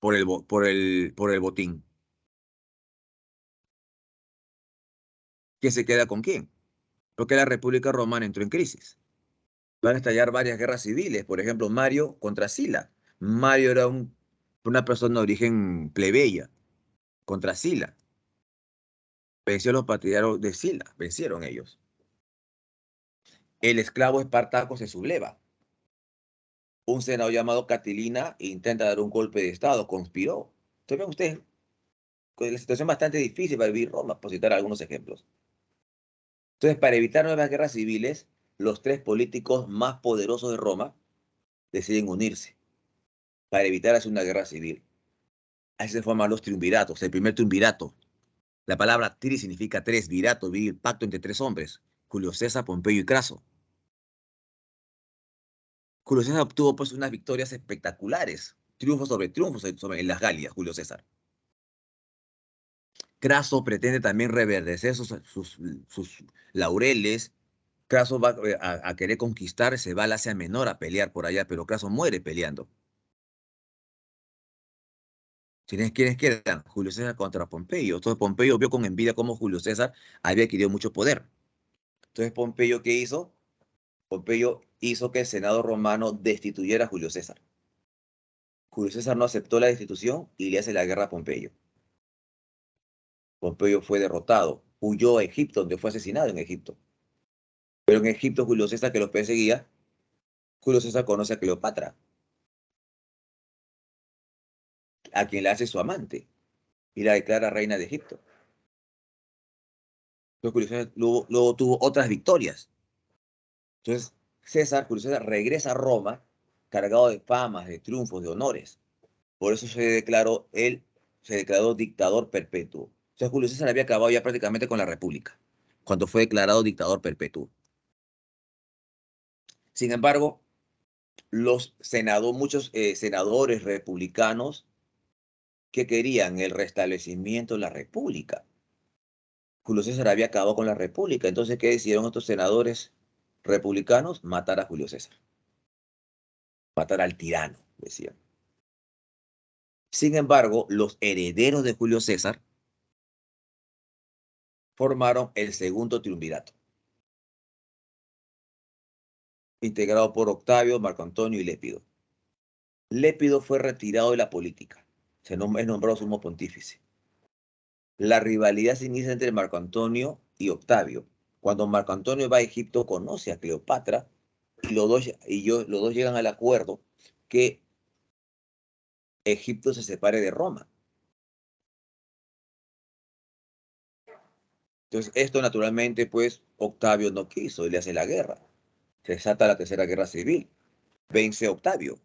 por el botín. ¿Quién se queda con quién? Porque la República Romana entró en crisis. Van a estallar varias guerras civiles. Por ejemplo, Mario contra Sila. Mario era una persona de origen plebeya contra Sila. Venció a los partidarios de Sila. Vencieron ellos. El esclavo espartaco se subleva. Un senador llamado Catilina intenta dar un golpe de Estado. Conspiró. Entonces ven ustedes, con la situación bastante difícil para vivir Roma, por citar algunos ejemplos. Entonces, para evitar nuevas guerras civiles, los tres políticos más poderosos de Roma deciden unirse para evitar hacer una guerra civil. Así se forman los triunviratos. El primer triunvirato. La palabra tri significa tres, virato, el pacto entre tres hombres, Julio César, Pompeyo y Craso. Julio César obtuvo pues unas victorias espectaculares, triunfos en las Galias, Julio César. Craso pretende también reverdecer sus laureles. Craso va a querer conquistar, se va al Asia Menor a pelear por allá, pero Craso muere peleando. ¿Quiénes quedan? Julio César contra Pompeyo. Entonces Pompeyo vio con envidia cómo Julio César había adquirido mucho poder. Entonces Pompeyo, ¿qué hizo? Pompeyo hizo que el Senado romano destituyera a Julio César. Julio César no aceptó la destitución y le hace la guerra a Pompeyo. Pompeyo fue derrotado, huyó a Egipto, donde fue asesinado en Egipto. Pero en Egipto, Julio César, que los perseguía, Julio César conoce a Cleopatra, a quien le hace su amante, y la declara reina de Egipto. Entonces, Julio César luego tuvo otras victorias. Entonces, Julio César regresa a Roma cargado de famas, de triunfos, de honores. Por eso se declaró dictador perpetuo. O sea, Julio César había acabado ya prácticamente con la República, cuando fue declarado dictador perpetuo. Sin embargo, muchos senadores republicanos que querían el restablecimiento de la República. Julio César había acabado con la República. Entonces, ¿qué decidieron estos senadores republicanos? Matar a Julio César. Matar al tirano, decían. Sin embargo, los herederos de Julio César formaron el segundo triunvirato, integrado por Octavio, Marco Antonio y Lépido. Lépido fue retirado de la política, es nombrado sumo pontífice. La rivalidad se inicia entre Marco Antonio y Octavio. Cuando Marco Antonio va a Egipto, conoce a Cleopatra y los dos llegan al acuerdo que Egipto se separe de Roma. Entonces, esto naturalmente, pues, Octavio no quiso y le hace la guerra. Se desata la Tercera Guerra Civil. Vence Octavio.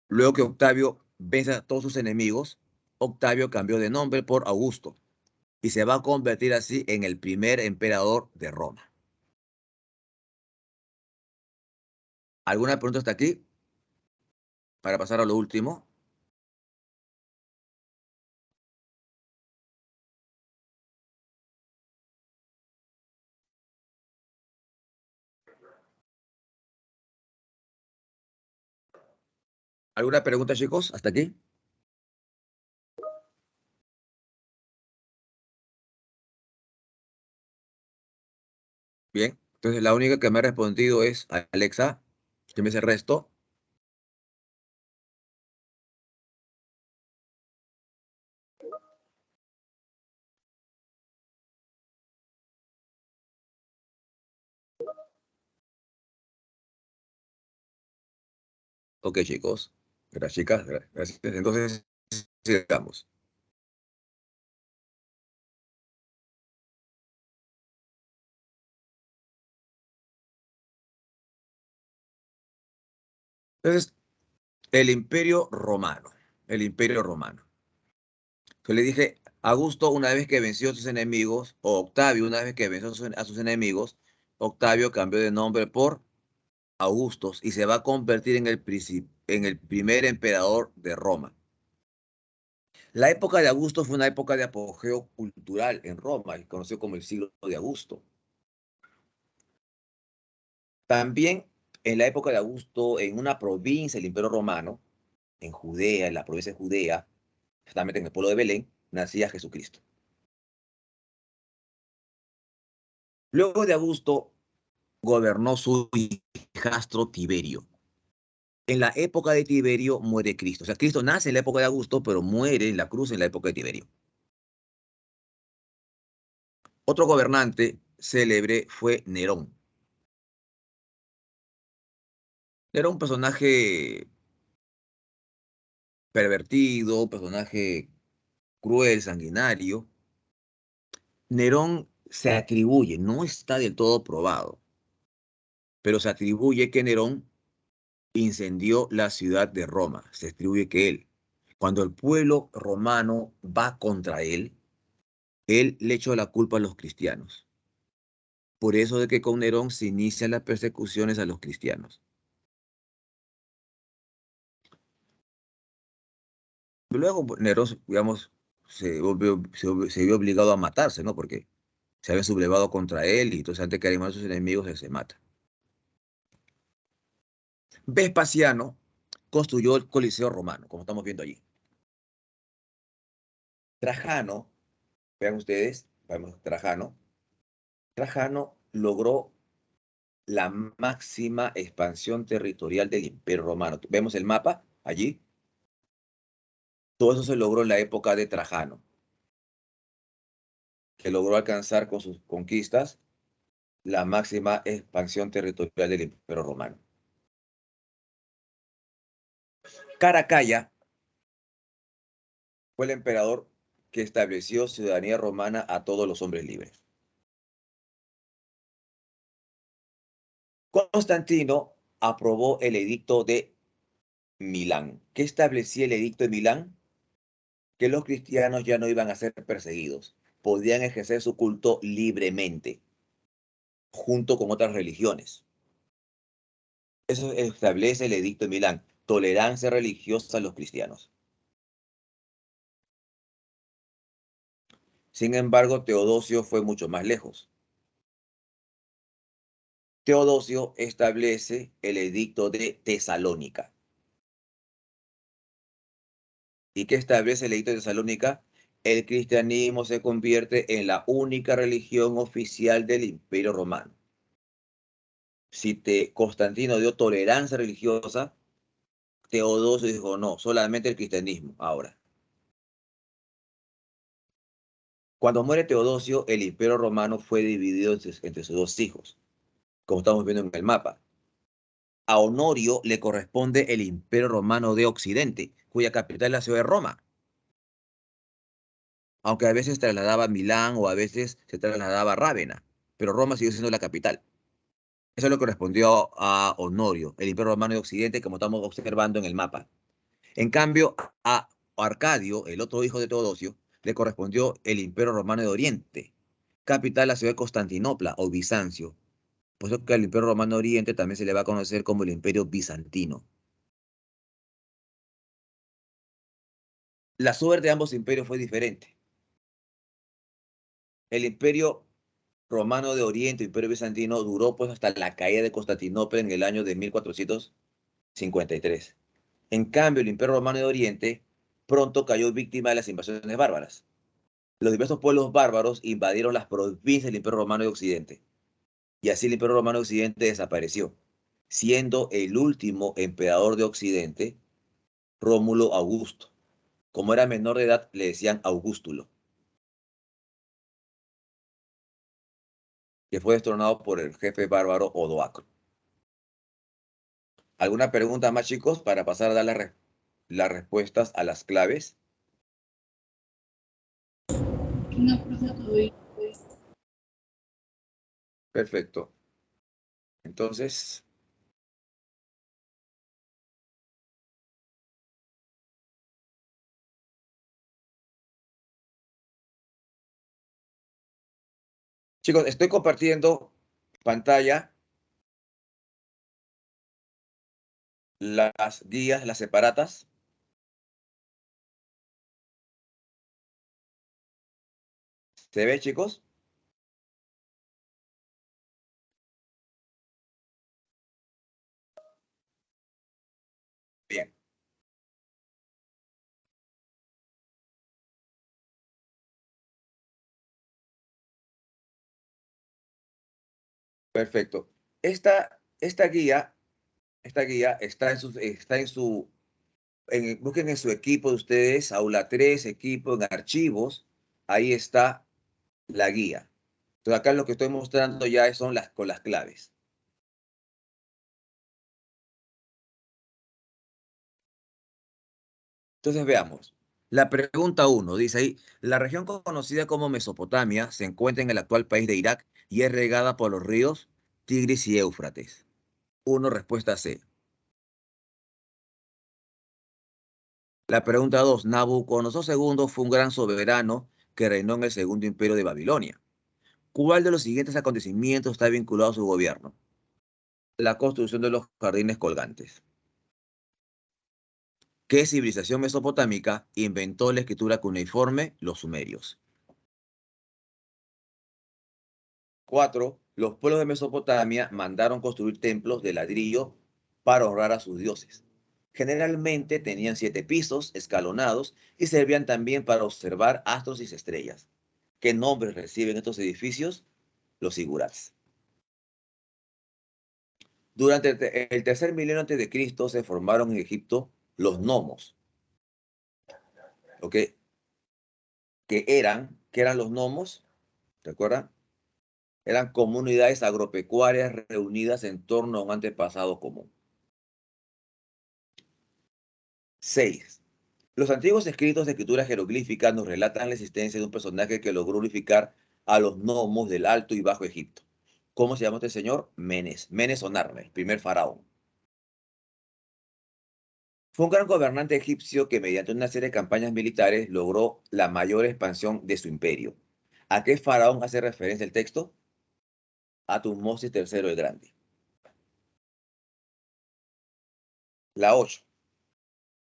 Luego que Octavio vence a todos sus enemigos, Octavio cambió de nombre por Augusto y se va a convertir así en el primer emperador de Roma. ¿Alguna pregunta hasta aquí? Para pasar a lo último. ¿Alguna pregunta, chicos, hasta aquí? Bien, entonces la única que me ha respondido es Alexa. ¿Qué me dice el resto? Ok, chicos. Gracias, chicas. Gracias. Entonces, sigamos. Entonces, el Imperio Romano. El Imperio Romano. Yo le dije, Augusto, una vez que venció a sus enemigos, o Octavio, una vez que venció a sus enemigos, Octavio cambió de nombre por Augustos y se va a convertir en el primer emperador de Roma. La época de Augusto fue una época de apogeo cultural en Roma, conocido como el siglo de Augusto. También en la época de Augusto, en una provincia del Imperio Romano, en Judea, en la provincia de Judea, justamente en el pueblo de Belén, nacía Jesucristo. Luego de Augusto, gobernó su hijastro Tiberio. En la época de Tiberio muere Cristo. O sea, Cristo nace en la época de Augusto, pero muere en la cruz en la época de Tiberio. Otro gobernante célebre fue Nerón. Era un personaje pervertido, personaje cruel, sanguinario. Nerón se atribuye, no está del todo probado, pero se atribuye que Nerón incendió la ciudad de Roma. Se atribuye que él, cuando el pueblo romano va contra él le echó la culpa a los cristianos. Por eso de que con Nerón se inician las persecuciones a los cristianos. Luego Nerón, digamos, se vio obligado a matarse, ¿no? Porque se habían sublevado contra él y entonces antes que animar a sus enemigos, él se mata. Vespasiano construyó el Coliseo romano, como estamos viendo allí. Trajano, vean ustedes, vemos Trajano logró la máxima expansión territorial del Imperio Romano. Vemos el mapa allí. Todo eso se logró en la época de Trajano, que logró alcanzar con sus conquistas la máxima expansión territorial del Imperio Romano. Caracalla fue el emperador que estableció ciudadanía romana a todos los hombres libres. Constantino aprobó el edicto de Milán. ¿Qué establecía el edicto de Milán? Que los cristianos ya no iban a ser perseguidos, podían ejercer su culto libremente, junto con otras religiones. Eso establece el edicto de Milán, tolerancia religiosa a los cristianos. Sin embargo, Teodosio fue mucho más lejos. Teodosio establece el edicto de Tesalónica. ¿Y qué establece el edicto de Tesalónica? el cristianismo se convierte en la única religión oficial del Imperio Romano. Si Constantino dio tolerancia religiosa, Teodosio dijo no, solamente el cristianismo ahora. Cuando muere Teodosio, el Imperio Romano fue dividido entre sus dos hijos, como estamos viendo en el mapa. A Honorio le corresponde el Imperio Romano de Occidente, cuya capital es la ciudad de Roma, aunque a veces trasladaba a Milán o a veces se trasladaba a Rávena, pero Roma sigue siendo la capital. Eso le correspondió a Honorio, el Imperio Romano de Occidente, como estamos observando en el mapa. En cambio, a Arcadio, el otro hijo de Teodosio, le correspondió el Imperio Romano de Oriente, capital la ciudad de Constantinopla o Bizancio. Por eso que al Imperio Romano de Oriente también se le va a conocer como el Imperio Bizantino. La suerte de ambos imperios fue diferente. El Imperio Romano de Oriente, Imperio Bizantino, duró pues hasta la caída de Constantinopla en el año de 1453. En cambio, el Imperio Romano de Oriente pronto cayó víctima de las invasiones bárbaras. Los diversos pueblos bárbaros invadieron las provincias del Imperio Romano de Occidente, y así el Imperio Romano de Occidente desapareció, siendo el último emperador de Occidente Rómulo Augusto. Como era menor de edad, le decían Augustulo, que fue destronado por el jefe bárbaro Odoacro. ¿Alguna pregunta más, chicos, para pasar a dar las respuestas a las claves? No, profe, todo bien. Perfecto. Entonces, chicos, estoy compartiendo pantalla, las guías, las separatas. ¿Se ve, chicos? Bien, perfecto. Esta guía, busquen en su equipo de ustedes, aula 3, equipo, en archivos, ahí está la guía. Entonces acá lo que estoy mostrando ya son con las claves. Entonces veamos. La pregunta 1 dice ahí, la región conocida como Mesopotamia se encuentra en el actual país de Irak y es regada por los ríos Tigris y Éufrates. 1, respuesta C. La pregunta 2, Nabucodonosor II fue un gran soberano que reinó en el segundo imperio de Babilonia. ¿Cuál de los siguientes acontecimientos está vinculado a su gobierno? La construcción de los jardines colgantes. ¿Qué civilización mesopotámica inventó la escritura cuneiforme? Los sumerios. 4. Los pueblos de Mesopotamia mandaron construir templos de ladrillo para honrar a sus dioses. Generalmente tenían 7 pisos escalonados y servían también para observar astros y estrellas. ¿Qué nombres reciben estos edificios? Los zigurats. Durante el tercer milenio antes de Cristo se formaron en Egipto los nomos, ¿ok? ¿Qué eran los nomos? ¿Recuerdan? Eran comunidades agropecuarias reunidas en torno a un antepasado común. 6. Los antiguos escritos de escritura jeroglífica nos relatan la existencia de un personaje que logró unificar a los nomos del Alto y Bajo Egipto. ¿Cómo se llama este señor? Menes. Menes o Narmer, el primer faraón. Fue un gran gobernante egipcio que mediante una serie de campañas militares logró la mayor expansión de su imperio. ¿A qué faraón hace referencia el texto? A Tutmosis III el Grande. La 8.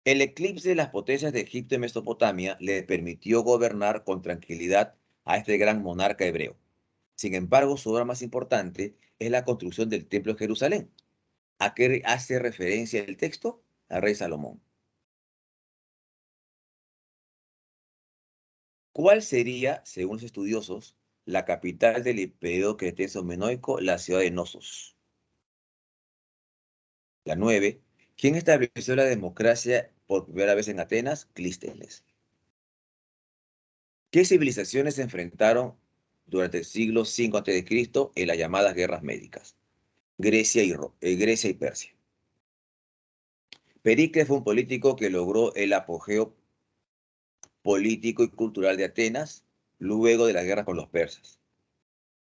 El eclipse de las potencias de Egipto y Mesopotamia le permitió gobernar con tranquilidad a este gran monarca hebreo. Sin embargo, su obra más importante es la construcción del Templo de Jerusalén. ¿A qué hace referencia el texto? Al rey Salomón. ¿Cuál sería, según los estudiosos, la capital del Imperio Cretense-Minoico? La ciudad de Knossos. La 9. ¿Quién estableció la democracia por primera vez en Atenas? Clístenes. ¿Qué civilizaciones se enfrentaron durante el siglo V a.C. en las llamadas guerras médicas? Grecia y Persia. Pericles fue un político que logró el apogeo político y cultural de Atenas luego de las guerras con los persas.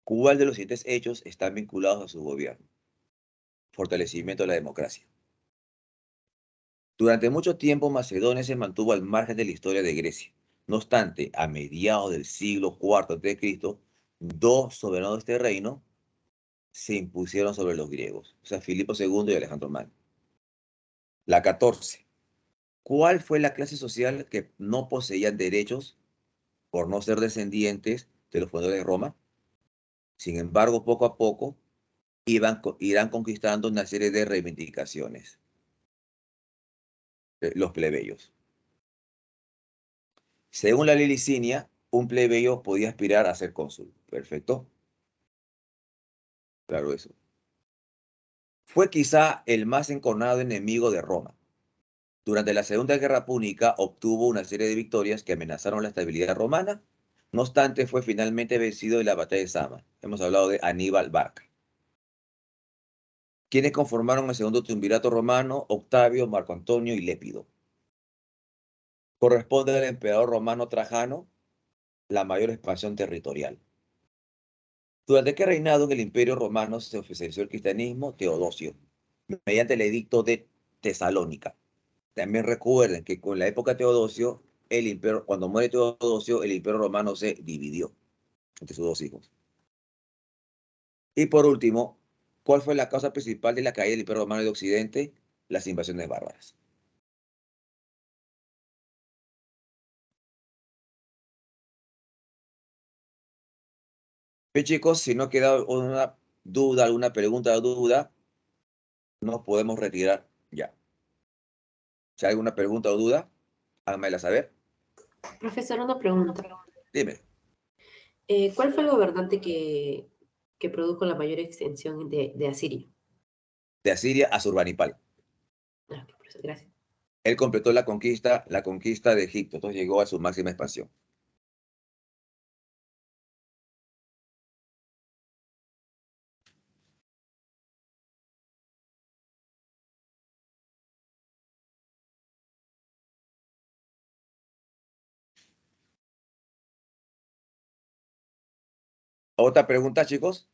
¿Cuál de los siguientes hechos están vinculados a su gobierno? Fortalecimiento de la democracia. Durante mucho tiempo Macedonia se mantuvo al margen de la historia de Grecia. No obstante, a mediados del siglo IV a.C., dos soberanos de este reino se impusieron sobre los griegos, o sea, Filipo II y Alejandro Magno. La 14. ¿Cuál fue la clase social que no poseían derechos por no ser descendientes de los fundadores de Roma? Sin embargo, poco a poco irán conquistando una serie de reivindicaciones, los plebeyos. Según la ley Licinia, un plebeyo podía aspirar a ser cónsul. Perfecto. Claro eso. Fue quizá el más encornado enemigo de Roma. Durante la Segunda Guerra Púnica obtuvo una serie de victorias que amenazaron la estabilidad romana. No obstante, fue finalmente vencido en la batalla de Sama. Hemos hablado de Aníbal Barca. ¿Quiénes conformaron el segundo triunvirato romano? Octavio, Marco Antonio y Lépido. Corresponde al emperador romano Trajano la mayor expansión territorial. ¿Durante qué reinado en el Imperio Romano se oficializó el cristianismo? Teodosio, mediante el edicto de Tesalónica. También recuerden que con la época de Teodosio, cuando muere Teodosio, el Imperio Romano se dividió entre sus dos hijos. Y por último, ¿cuál fue la causa principal de la caída del Imperio Romano de Occidente? Las invasiones bárbaras. Bien, chicos, si no queda una duda, alguna pregunta o duda, nos podemos retirar ya. Si hay alguna pregunta o duda, háganmela saber. Profesor, una pregunta. Dime. ¿Cuál fue el gobernante que produjo la mayor extensión de Asiria? De Asiria a Surbanipal. Ah, ok, profesor, gracias. Él completó la conquista de Egipto, entonces llegó a su máxima expansión. ¿Otra pregunta, chicos?